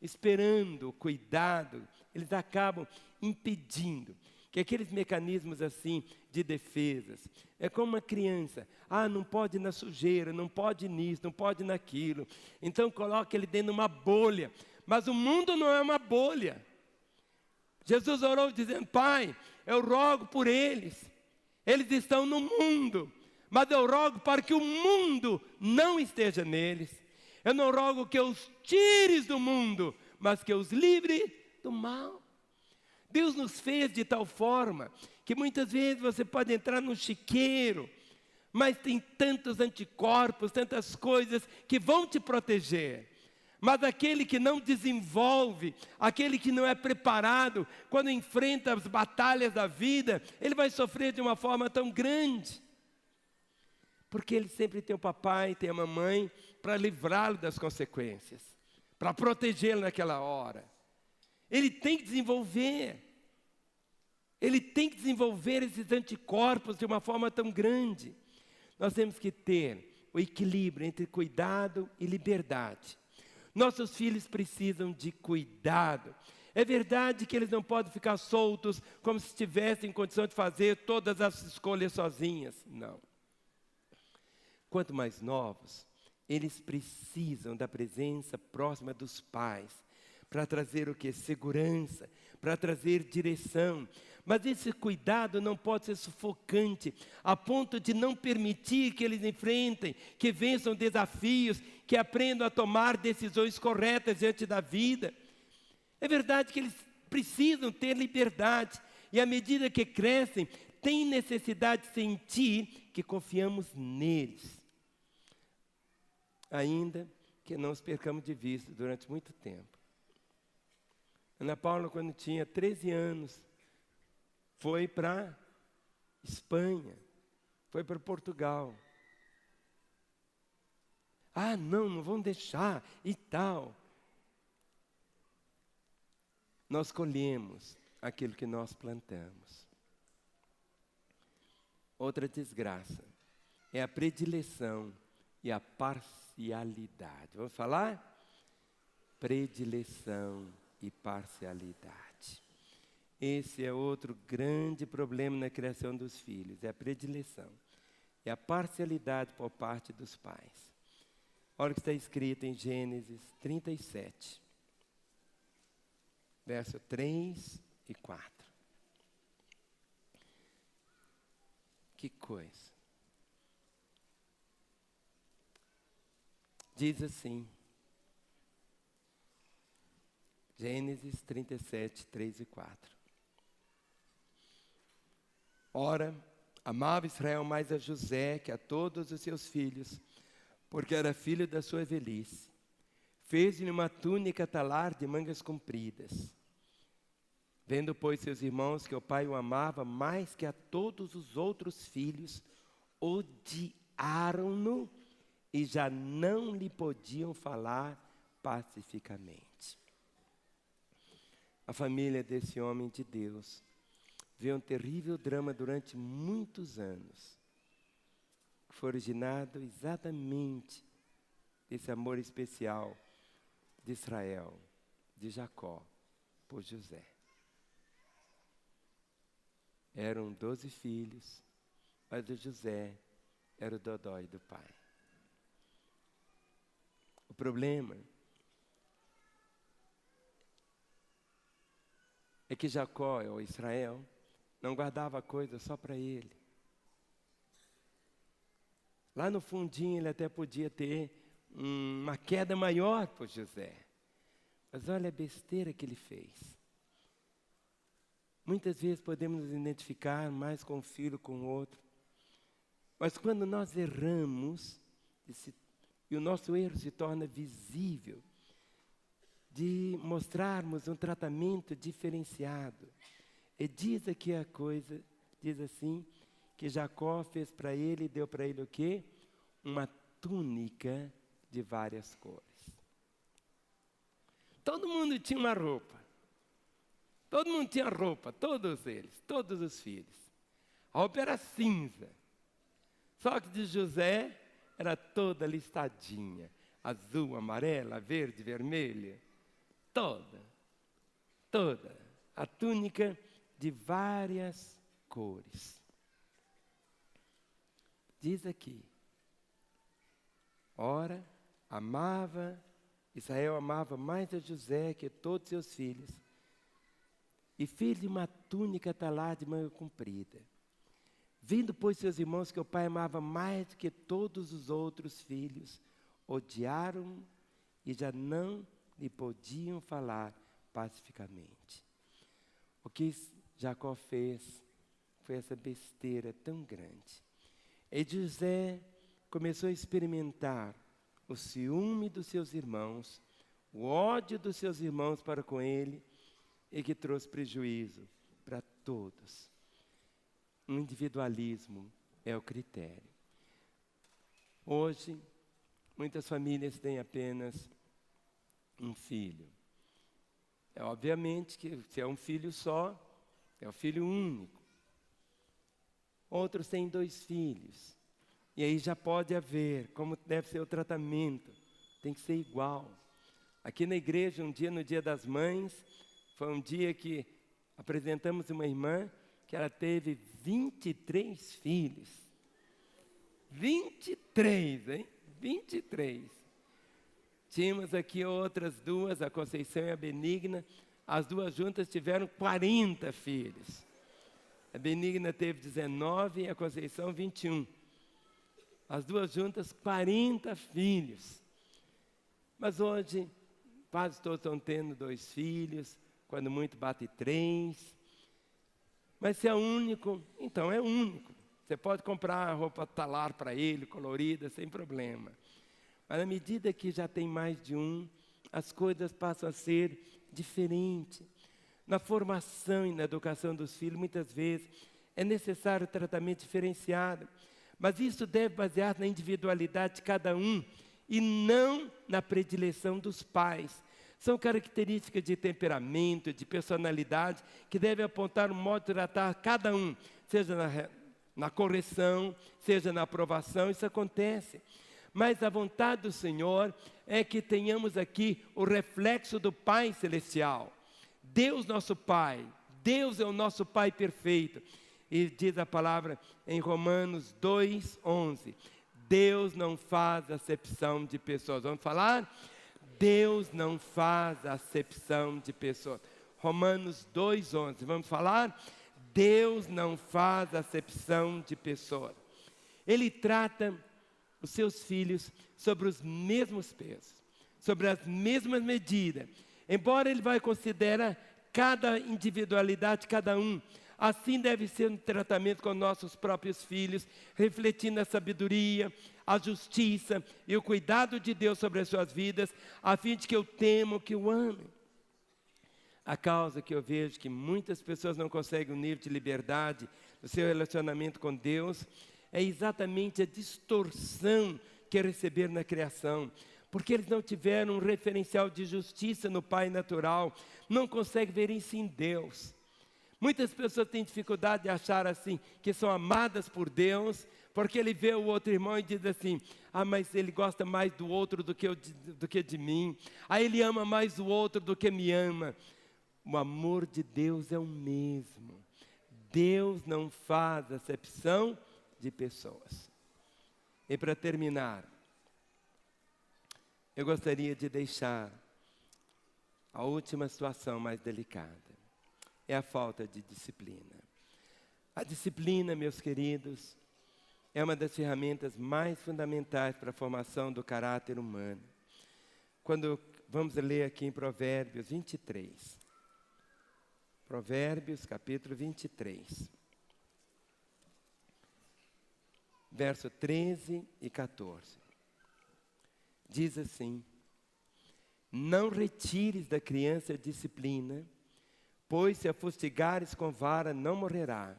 esperando o cuidado, eles acabam impedindo que aqueles mecanismos assim de defesas, é como uma criança, não pode ir na sujeira, não pode ir nisso, não pode ir naquilo, então coloca ele dentro de uma bolha, mas o mundo não é uma bolha. Jesus orou dizendo: Pai, eu rogo por eles estão no mundo, mas eu rogo para que o mundo não esteja neles. Eu não rogo que os tires do mundo, mas que os livre do mal. Deus nos fez de tal forma que muitas vezes você pode entrar num chiqueiro, mas tem tantos anticorpos, tantas coisas que vão te proteger. Mas aquele que não desenvolve, aquele que não é preparado, quando enfrenta as batalhas da vida, ele vai sofrer de uma forma tão grande. Porque ele sempre tem o papai, tem a mamãe, para livrá-lo das consequências, para protegê-lo naquela hora. Ele tem que desenvolver esses anticorpos de uma forma tão grande. Nós temos que ter o equilíbrio entre cuidado e liberdade. Nossos filhos precisam de cuidado. É verdade que eles não podem ficar soltos como se estivessem em condição de fazer todas as escolhas sozinhas. Não. Quanto mais novos, eles precisam da presença próxima dos pais, para trazer o quê? Segurança, para trazer direção. Mas esse cuidado não pode ser sufocante, a ponto de não permitir que eles enfrentem, que vençam desafios, que aprendam a tomar decisões corretas diante da vida. É verdade que eles precisam ter liberdade, e à medida que crescem, têm necessidade de sentir que confiamos neles. Ainda que não os percamos de vista durante muito tempo. Ana Paula, quando tinha 13 anos, foi para Espanha, foi para Portugal. Não vão deixar e tal. Nós colhemos aquilo que nós plantamos. Outra desgraça é a predileção e a parcialidade. Vamos falar? Predileção e parcialidade. Esse é outro grande problema na criação dos filhos, é a predileção e a parcialidade por parte dos pais. Olha o que está escrito em Gênesis 37, verso 3 e 4. Que coisa! Diz assim, Gênesis 37, 3 e 4. Ora, amava Israel mais a José que a todos os seus filhos, porque era filho da sua velhice. Fez-lhe uma túnica talar de mangas compridas. Vendo, pois, seus irmãos que o pai o amava mais que a todos os outros filhos, odiaram-no e já não lhe podiam falar pacificamente. A família desse homem de Deus vê um terrível drama durante muitos anos, que foi originado exatamente desse amor especial de Israel, de Jacó, por José. Eram 12 filhos, mas o José era o dodói do pai. O problema é que Jacó, ou Israel, não guardava coisa só para ele. Lá no fundinho ele até podia ter uma queda maior por José. Mas olha a besteira que ele fez. Muitas vezes podemos nos identificar mais com um filho, com o outro. Mas quando nós erramos, e o nosso erro se torna visível, de mostrarmos um tratamento diferenciado. E diz aqui a coisa, diz assim, que Jacó fez para ele, deu para ele o quê? Uma túnica de várias cores. Todo mundo tinha uma roupa. Todo mundo tinha roupa, todos eles, todos os filhos. A roupa era cinza. Só que de José era toda listadinha. Azul, amarela, verde, vermelha. Toda. A túnica de várias cores. Diz aqui. Ora, Israel amava mais a José que todos seus filhos. E fez-lhe uma túnica talada de manga comprida. Vindo, pois, seus irmãos que o pai amava mais do que todos os outros filhos, odiaram e já não lhe podiam falar pacificamente. O que Jacó fez foi essa besteira tão grande. E José começou a experimentar o ciúme dos seus irmãos, o ódio dos seus irmãos para com ele, e que trouxe prejuízo para todos. O individualismo é o critério. Hoje, muitas famílias têm apenas um filho. Obviamente que se é um filho só, é o filho único. Outros têm 2 filhos. E aí já pode haver, como deve ser o tratamento, tem que ser igual. Aqui na igreja, um dia, no Dia das Mães, foi um dia que apresentamos uma irmã que ela teve 23 filhos. 23, hein? 23. Tínhamos aqui outras 2, a Conceição e a Benigna. As 2 juntas tiveram 40 filhos. A Benigna teve 19 e a Conceição 21. As 2 juntas, 40 filhos. Mas hoje, quase todos estão tendo 2 filhos, quando muito bate 3. Mas se é único, então é único. Você pode comprar roupa talar para ele, colorida, sem problema. Mas à medida que já tem mais de um, as coisas passam a ser diferentes. Na formação e na educação dos filhos, muitas vezes, é necessário tratamento diferenciado. Mas isso deve basear na individualidade de cada um e não na predileção dos pais. São características de temperamento, de personalidade, que devem apontar um modo de tratar cada um, seja na correção, seja na aprovação, isso acontece. Mas a vontade do Senhor é que tenhamos aqui o reflexo do Pai Celestial. Deus nosso Pai, Deus é o nosso Pai perfeito. E diz a palavra em Romanos 2:11, Deus não faz acepção de pessoas. Vamos falar? Deus não faz acepção de pessoas. Romanos 2:11, vamos falar? Deus não faz acepção de pessoas. Ele trata os seus filhos sobre os mesmos pesos, sobre as mesmas medidas. Embora ele vai considerar cada individualidade de cada um, assim deve ser um tratamento com nossos próprios filhos, refletindo a sabedoria, a justiça e o cuidado de Deus sobre as suas vidas, a fim de que eu temo, que eu ame. A causa que eu vejo que muitas pessoas não conseguem um nível de liberdade no seu relacionamento com Deus é exatamente a distorção que receberam na criação. Porque eles não tiveram um referencial de justiça no pai natural, não conseguem ver isso em Deus. Muitas pessoas têm dificuldade de achar assim, que são amadas por Deus, porque ele vê o outro irmão e diz assim, mas ele gosta mais do outro do que de mim. Ele ama mais o outro do que me ama. O amor de Deus é o mesmo. Deus não faz acepção de pessoas. E para terminar, eu gostaria de deixar a última situação mais delicada. É a falta de disciplina. A disciplina, meus queridos, é uma das ferramentas mais fundamentais para a formação do caráter humano. Quando vamos ler aqui em Provérbios 23. Provérbios, capítulo 23. Verso 13 e 14. Diz assim: não retires da criança a disciplina, pois se a fustigares com vara, não morrerá.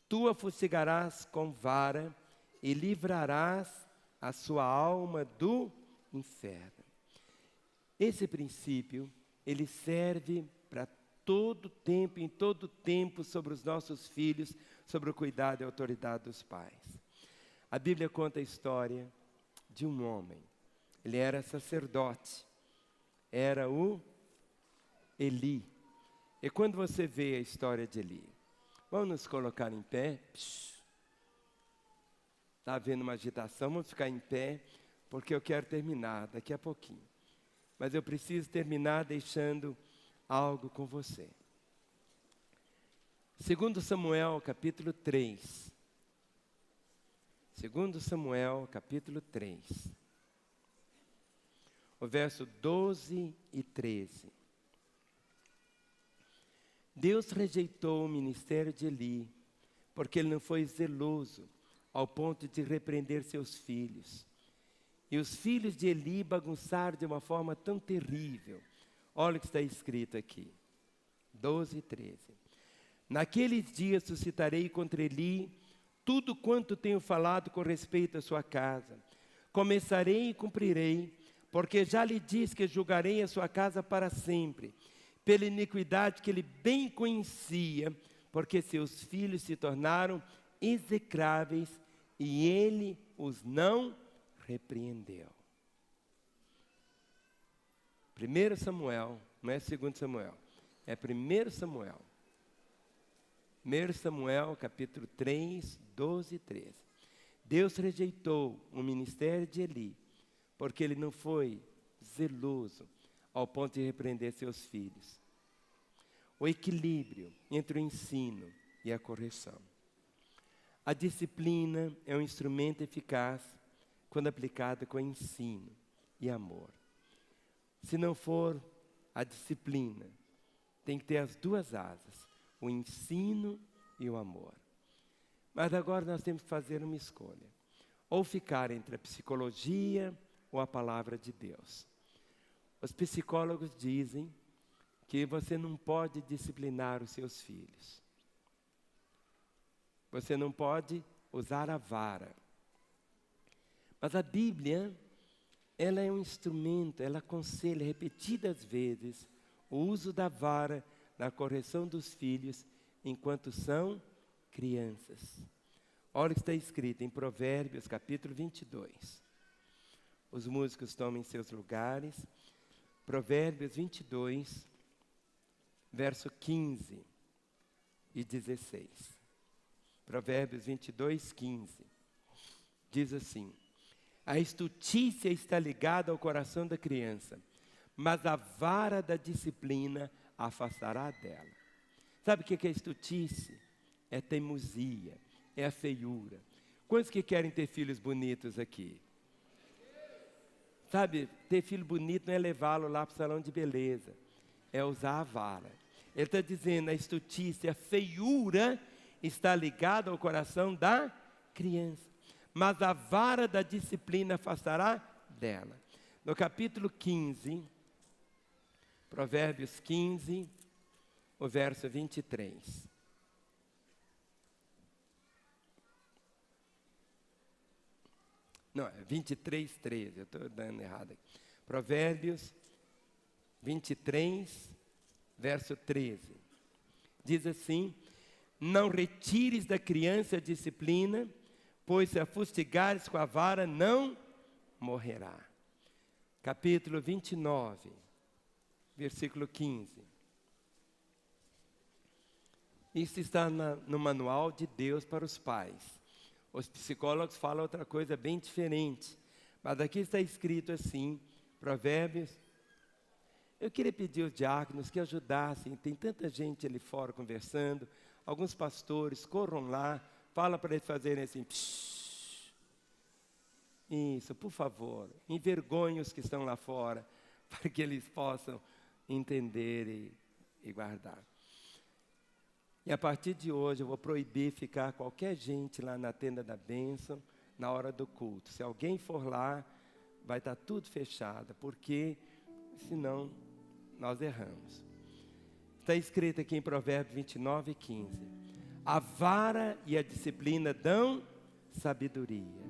Tu a fustigarás com vara e livrarás a sua alma do inferno. Esse princípio, ele serve para todo tempo, em todo tempo, sobre os nossos filhos, sobre o cuidado e a autoridade dos pais. A Bíblia conta a história de um homem. Ele era sacerdote. Era o Eli. E quando você vê a história de Eli, vamos nos colocar em pé. Está havendo uma agitação, vamos ficar em pé, porque eu quero terminar daqui a pouquinho. Mas eu preciso terminar deixando algo com você. 2 Samuel, capítulo 3. 2 Samuel, capítulo 3. O verso 12 e 13. Deus rejeitou o ministério de Eli, porque ele não foi zeloso, ao ponto de repreender seus filhos. E os filhos de Eli bagunçaram de uma forma tão terrível. Olha o que está escrito aqui. 12 e 13. Naqueles dias suscitarei contra Eli tudo quanto tenho falado com respeito à sua casa. Começarei e cumprirei, porque já lhe disse que julgarei a sua casa para sempre, pela iniquidade que ele bem conhecia, porque seus filhos se tornaram execráveis e ele os não repreendeu. 1 Samuel, não é 2 Samuel, é 1 Samuel. 1 Samuel, capítulo 3, 12 e 13. Deus rejeitou o ministério de Eli, porque ele não foi zeloso ao ponto de repreender seus filhos. O equilíbrio entre o ensino e a correção. A disciplina é um instrumento eficaz quando aplicada com ensino e amor. Se não for a disciplina, tem que ter as duas asas, o ensino e o amor. Mas agora nós temos que fazer uma escolha. Ou ficar entre a psicologia ou a palavra de Deus. Os psicólogos dizem que você não pode disciplinar os seus filhos. Você não pode usar a vara. Mas a Bíblia, ela é um instrumento, ela aconselha repetidas vezes o uso da vara na correção dos filhos enquanto são crianças. Olha o que está escrito em Provérbios, capítulo 22. Os músicos tomem seus lugares. Provérbios 22, verso 15 e 16. Provérbios 22, 15. Diz assim: a estutícia está ligada ao coração da criança, mas a vara da disciplina a afastará dela. Sabe o que é estutícia? É teimosia, é a feiura. Quantos que querem ter filhos bonitos aqui? Sabe, ter filho bonito não é levá-lo lá para o salão de beleza, é usar a vara. Ele está dizendo, a estutícia, a feiura está ligada ao coração da criança, mas a vara da disciplina afastará dela. No capítulo 15, Provérbios 15, o verso 23. Não, é 23, 13, eu estou dando errado aqui. Provérbios 23, verso 13. Diz assim: não retires da criança a disciplina, pois se a fustigares com a vara, não morrerá. Capítulo 29, versículo 15. Isso está no manual de Deus para os pais. Os psicólogos falam outra coisa bem diferente. Mas aqui está escrito assim, Provérbios. Eu queria pedir aos diáconos que ajudassem, tem tanta gente ali fora conversando, alguns pastores, corram lá, fala para eles fazerem assim, psh. Isso, por favor, envergonhe os que estão lá fora, para que eles possam entender e guardar. E a partir de hoje eu vou proibir ficar qualquer gente lá na tenda da bênção, na hora do culto. Se alguém for lá, vai estar tudo fechado, porque senão nós erramos. Está escrito aqui em Provérbios 29:15. A vara e a disciplina dão sabedoria,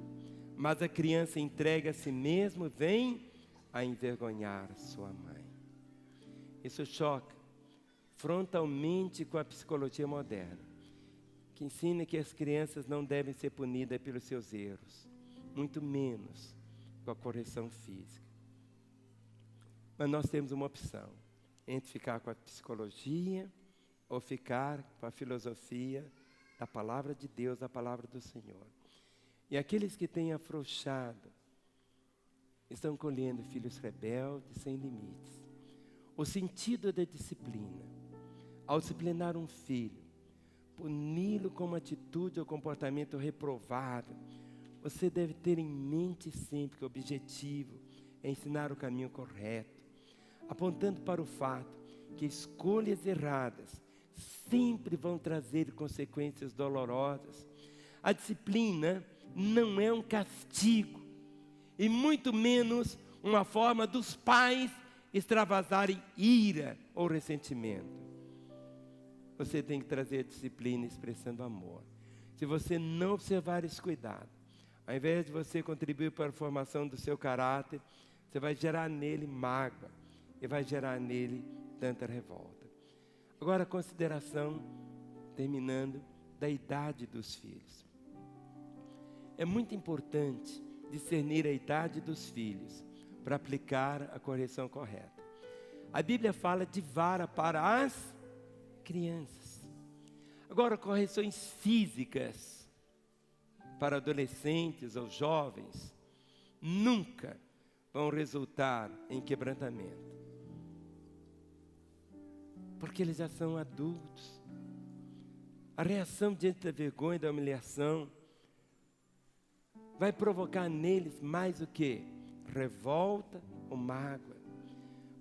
mas a criança entregue a si mesmo vem a envergonhar sua mãe. Isso choca frontalmente com a psicologia moderna, que ensina que as crianças não devem ser punidas pelos seus erros, muito menos com a correção física. Mas nós temos uma opção, entre ficar com a psicologia ou ficar com a filosofia da palavra de Deus, da palavra do Senhor. E aqueles que têm afrouxado, estão colhendo filhos rebeldes sem limites. O sentido da disciplina, ao disciplinar um filho, puni-lo com uma atitude ou comportamento reprovável, você deve ter em mente sempre que o objetivo é ensinar o caminho correto, apontando para o fato que escolhas erradas sempre vão trazer consequências dolorosas. A disciplina não é um castigo, e muito menos uma forma dos pais extravasarem ira ou ressentimento. Você tem que trazer a disciplina expressando amor. Se você não observar esse cuidado, ao invés de você contribuir para a formação do seu caráter, você vai gerar nele mágoa e vai gerar nele tanta revolta. Agora a consideração, terminando, da idade dos filhos. É muito importante discernir a idade dos filhos para aplicar a correção correta. A Bíblia fala de vara para as crianças. Agora, correções físicas para adolescentes ou jovens nunca vão resultar em quebrantamento, porque eles já são adultos. A reação diante da vergonha e da humilhação vai provocar neles mais o que? Revolta ou mágoa.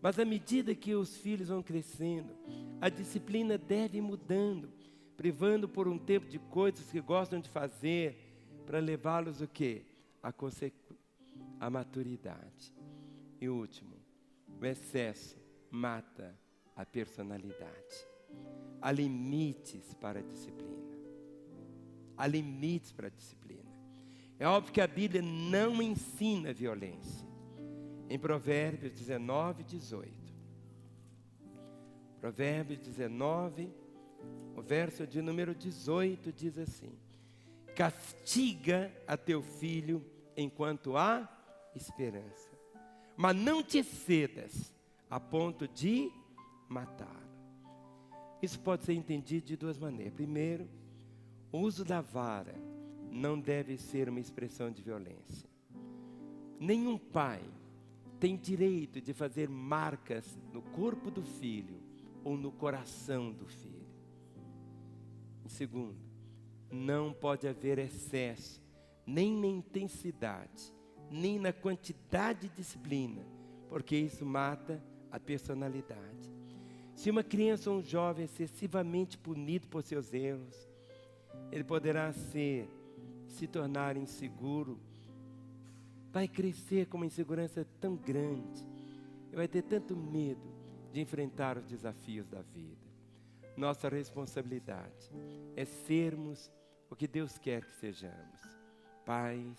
Mas à medida que os filhos vão crescendo, a disciplina deve ir mudando, privando por um tempo de coisas que gostam de fazer, para levá-los o quê? A maturidade. E último, o excesso mata a personalidade. Há limites para a disciplina. Há limites para a disciplina. É óbvio que a Bíblia não ensina violência. Em Provérbios 19:18. Provérbios 19, o verso de número 18 diz assim: castiga a teu filho enquanto há esperança, mas não te excedas a ponto de matá-lo. Isso pode ser entendido de duas maneiras. Primeiro, o uso da vara não deve ser uma expressão de violência. Nenhum pai tem direito de fazer marcas no corpo do filho ou no coração do filho. Em segundo, não pode haver excesso, nem na intensidade, nem na quantidade de disciplina, porque isso mata a personalidade. Se uma criança ou um jovem é excessivamente punido por seus erros, ele poderá se tornar inseguro, vai crescer com uma insegurança tão grande, e vai ter tanto medo de enfrentar os desafios da vida. Nossa responsabilidade é sermos o que Deus quer que sejamos: pais,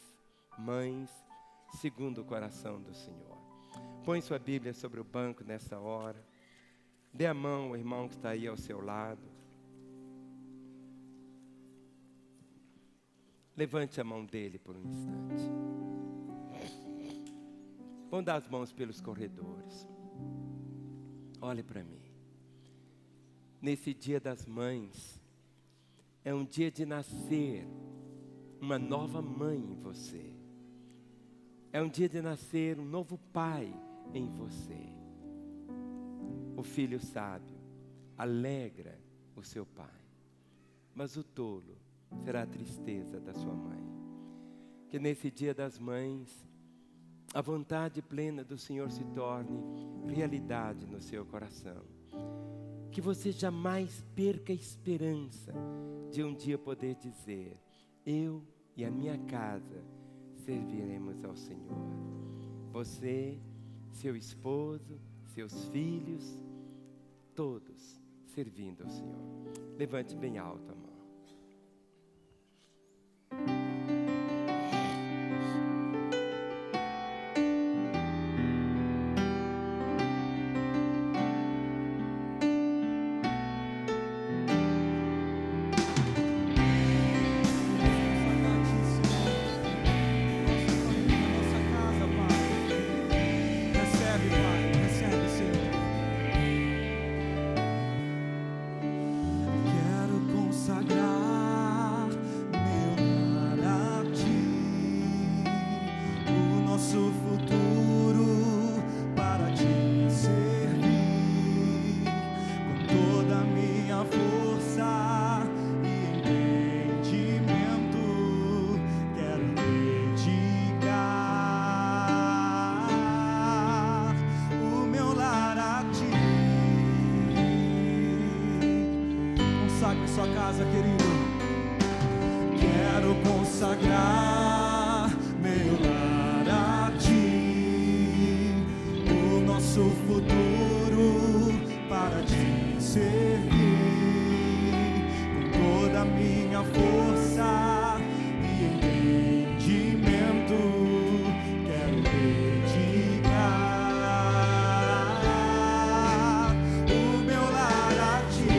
mães, segundo o coração do Senhor. Põe sua Bíblia sobre o banco nessa hora. Dê a mão ao irmão que está aí ao seu lado. Levante a mão dele por um instante. Vamos dar as mãos pelos corredores. Olhe para mim. Nesse dia das mães, é um dia de nascer uma nova mãe em você. É um dia de nascer um novo pai em você. O filho sábio alegra o seu pai, mas o tolo será a tristeza da sua mãe. Que nesse dia das mães, a vontade plena do Senhor se torne realidade no seu coração. Que você jamais perca a esperança de um dia poder dizer: eu e a minha casa serviremos ao Senhor. Você, seu esposo, seus filhos, todos servindo ao Senhor. Levante bem alto a mão. Sua casa, querido. Quero consagrar meu lar a ti, o nosso futuro para te servir, com toda a minha força e entendimento. Quero dedicar o meu lar a ti.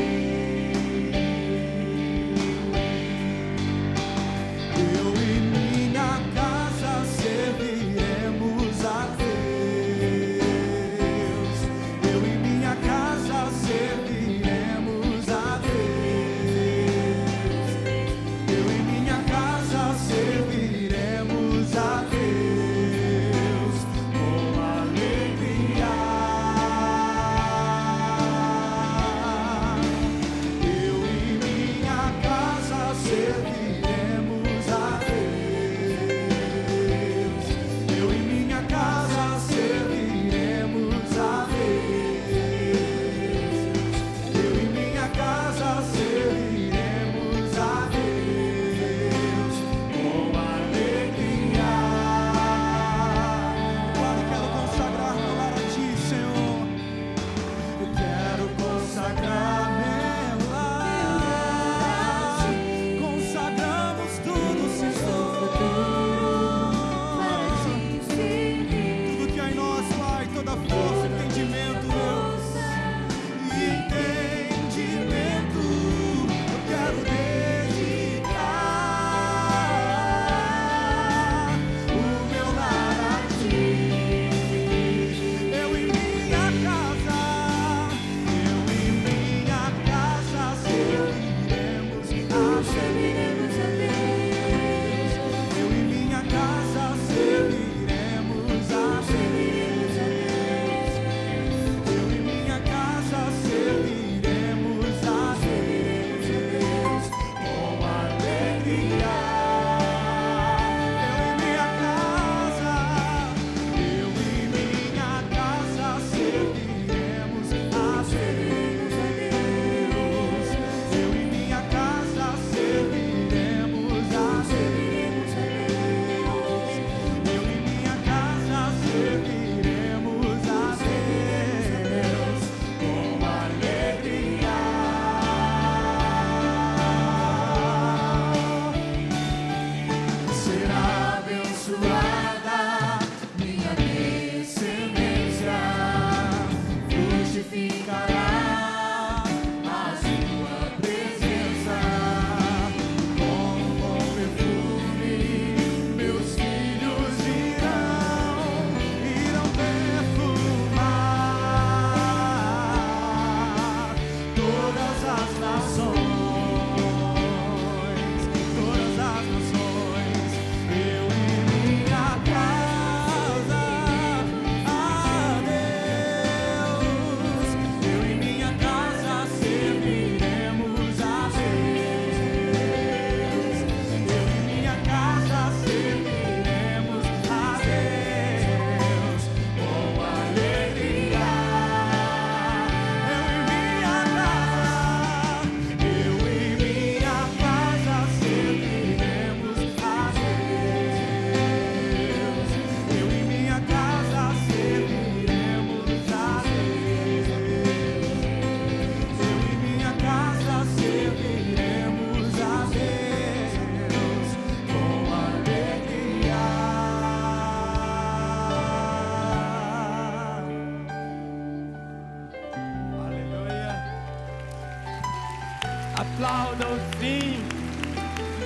aplaudam sim.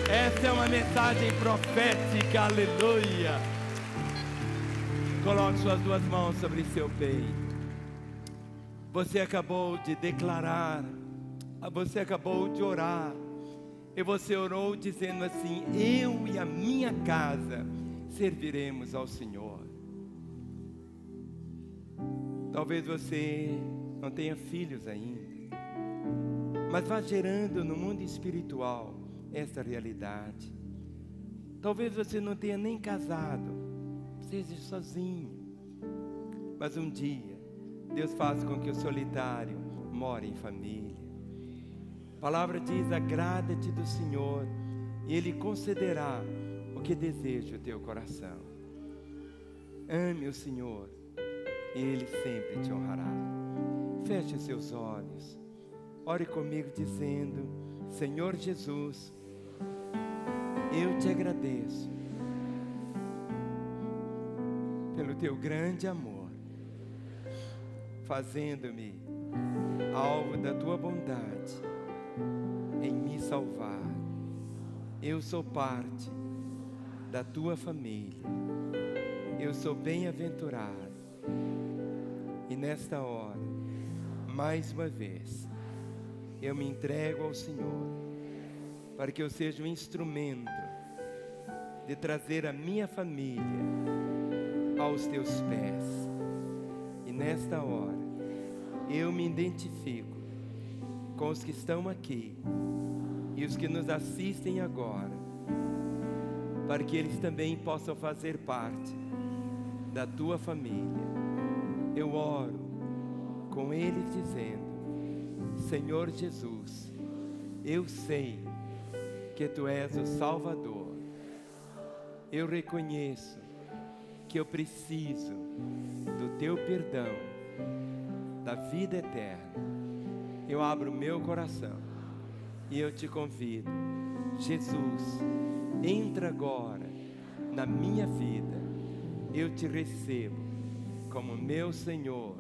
Essa é uma mensagem profética, aleluia. Coloque suas duas mãos sobre seu peito. Você acabou de declarar, você acabou de orar, e você orou dizendo assim: eu e a minha casa serviremos ao Senhor. Talvez você não tenha filhos ainda, mas vá gerando no mundo espiritual essa realidade. Talvez você não tenha nem casado, seja sozinho, mas um dia Deus faz com que o solitário more em família. A palavra diz: agrada-te do Senhor e Ele concederá o que deseja o teu coração. Ame o Senhor e Ele sempre te honrará. Feche os seus olhos, ore comigo dizendo: Senhor Jesus, eu te agradeço pelo teu grande amor, fazendo-me alvo da tua bondade em me salvar. Eu sou parte da tua família, eu sou bem-aventurado, e nesta hora, mais uma vez, eu me entrego ao Senhor, para que eu seja um instrumento de trazer a minha família aos teus pés. E nesta hora, eu me identifico com os que estão aqui e os que nos assistem agora, para que eles também possam fazer parte da tua família. Eu oro com eles dizendo: Senhor Jesus, eu sei que Tu és o Salvador. Eu reconheço que eu preciso do Teu perdão, da vida eterna. Eu abro o meu coração e eu te convido: Jesus, entra agora na minha vida. Eu te recebo como meu Senhor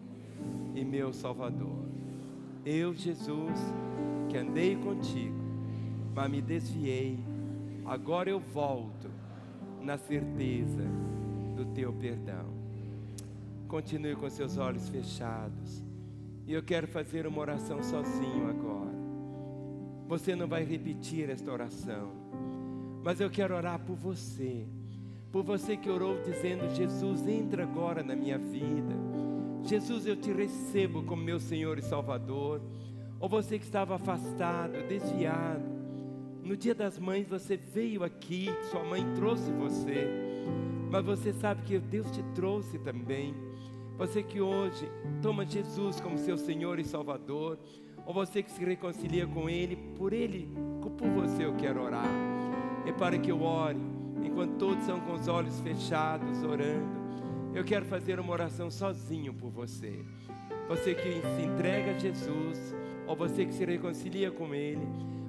e meu Salvador. Eu, Jesus, que andei contigo, mas me desviei, agora eu volto na certeza do teu perdão. Continue com seus olhos fechados, e eu quero fazer uma oração sozinho agora. Você não vai repetir esta oração, mas eu quero orar por você que orou dizendo: Jesus, entra agora na minha vida. Jesus, eu te recebo como meu Senhor e Salvador. Ou você que estava afastado, desviado, no dia das mães você veio aqui, sua mãe trouxe você, mas você sabe que Deus te trouxe também. Você que hoje toma Jesus como seu Senhor e Salvador, ou você que se reconcilia com Ele, por você eu quero orar. É para que eu ore, enquanto todos estão com os olhos fechados, orando. Eu quero fazer uma oração sozinho por você. Você que se entrega a Jesus, ou você que se reconcilia com Ele,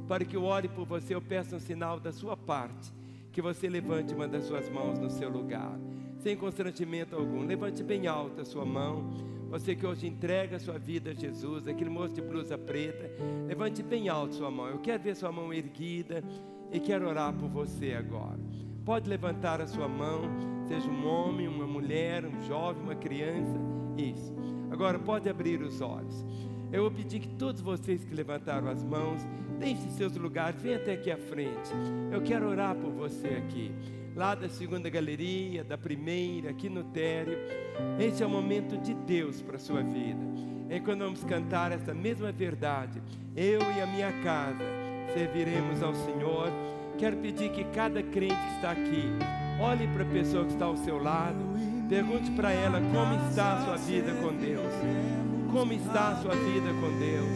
para que eu ore por você, eu peço um sinal da sua parte, que você levante uma das suas mãos no seu lugar, sem constrangimento algum. Levante bem alta a sua mão. Você que hoje entrega a sua vida a Jesus, aquele moço de blusa preta, levante bem alto sua mão. Eu quero ver sua mão erguida e quero orar por você agora. Pode levantar a sua mão, seja um homem, uma mulher, um jovem, uma criança. Isso. Agora pode abrir os olhos. Eu vou pedir que todos vocês que levantaram as mãos, deixem seus lugares, venham até aqui à frente. Eu quero orar por você aqui, lá da segunda galeria, da primeira, aqui no térreo. Esse é o momento de Deus para a sua vida. É quando vamos cantar essa mesma verdade: eu e a minha casa serviremos ao Senhor. Quero pedir que cada crente que está aqui, olhe para a pessoa que está ao seu lado, pergunte para ela como está a sua vida com Deus. Como está a sua vida com Deus?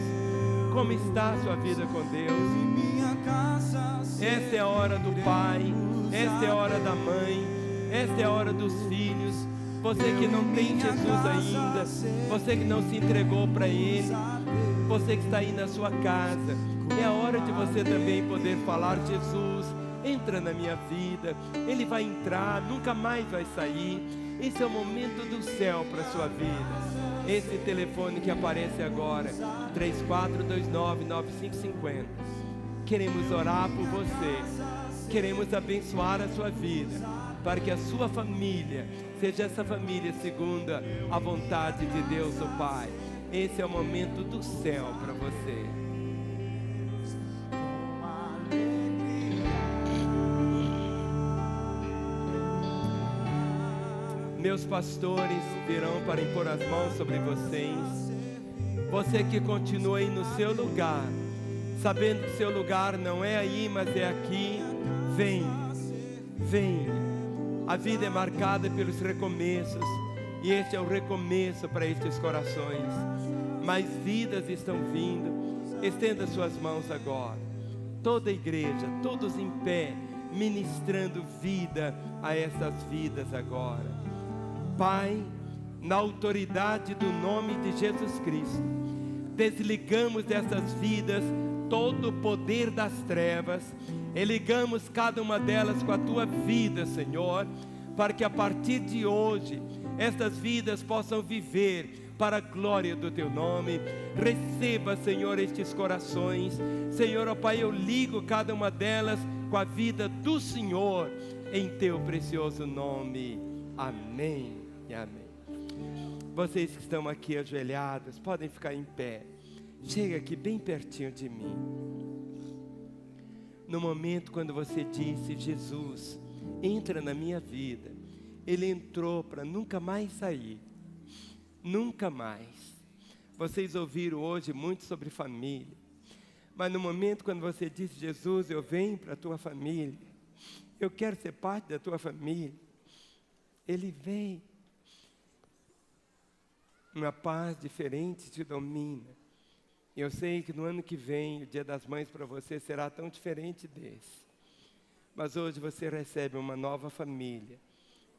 Como está a sua vida com Deus? Esta é a hora do pai, esta é a hora da mãe, esta é a hora dos filhos. Você que não tem Jesus ainda, você que não se entregou para Ele, você que está aí na sua casa, é a hora de você também poder falar: Jesus, entra na minha vida. Ele vai entrar, nunca mais vai sair. Esse é o momento do céu para a sua vida. Esse telefone que aparece agora, 3429-9550. queremos orar por você, queremos abençoar a sua vida, para que a sua família seja essa família segundo a vontade de Deus, o Pai. Esse é o momento do céu para você. Meus pastores virão para impor as mãos sobre vocês. Você que continua aí no seu lugar, sabendo que seu lugar não é aí, mas é aqui, vem, vem. A vida é marcada pelos recomeços, e este é o recomeço para estes corações. Mais vidas estão vindo. Estenda suas mãos agora. Toda a igreja, todos em pé, ministrando vida a essas vidas agora. Pai, na autoridade do nome de Jesus Cristo, desligamos dessas vidas todo o poder das trevas e ligamos cada uma delas com a tua vida, Senhor, para que a partir de hoje estas vidas possam viver para a glória do teu nome. Receba, Senhor, estes corações. Senhor, ó Pai, eu ligo cada uma delas com a vida do Senhor, em teu precioso nome. Amém e amém. Vocês que estão aqui ajoelhados, podem ficar em pé. Chega aqui bem pertinho de mim. No momento quando você disse: Jesus, entra na minha vida, Ele entrou para nunca mais sair. Nunca mais. Vocês ouviram hoje muito sobre família, mas no momento quando você disse: Jesus, eu venho para a tua família, eu quero ser parte da tua família, Ele vem. Uma paz diferente te domina. E eu sei que no ano que vem, o Dia das Mães para você será tão diferente desse. Mas hoje você recebe uma nova família.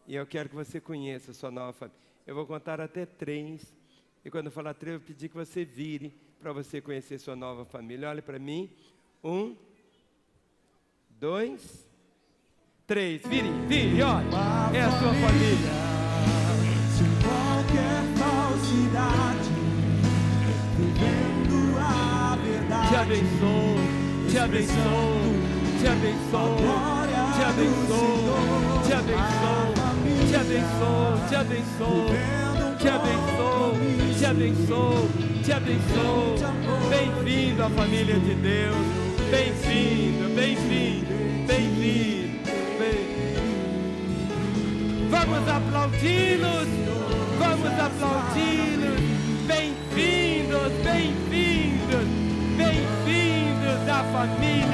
E eu quero que você conheça a sua nova família. Eu vou contar até 3. E quando eu falar 3, eu vou pedir que você vire para você conhecer sua nova família. Olha para mim. 1, 2, 3. Vire, olha. É a sua família. Sem qualquer falsidade, vivendo a verdade. Te abençoo, te abençoo, te abençoo, te abençoo, te abençoo, te abençoo, te abençoo, te abençoo, te abençoo, te abençoo. Bem-vindo à família de Deus. Bem-vindo, bem-vindo, bem-vindo. Vamos aplaudi-los, vamos aplaudi-los. Bem-vindos, bem-vindos, bem-vindos à família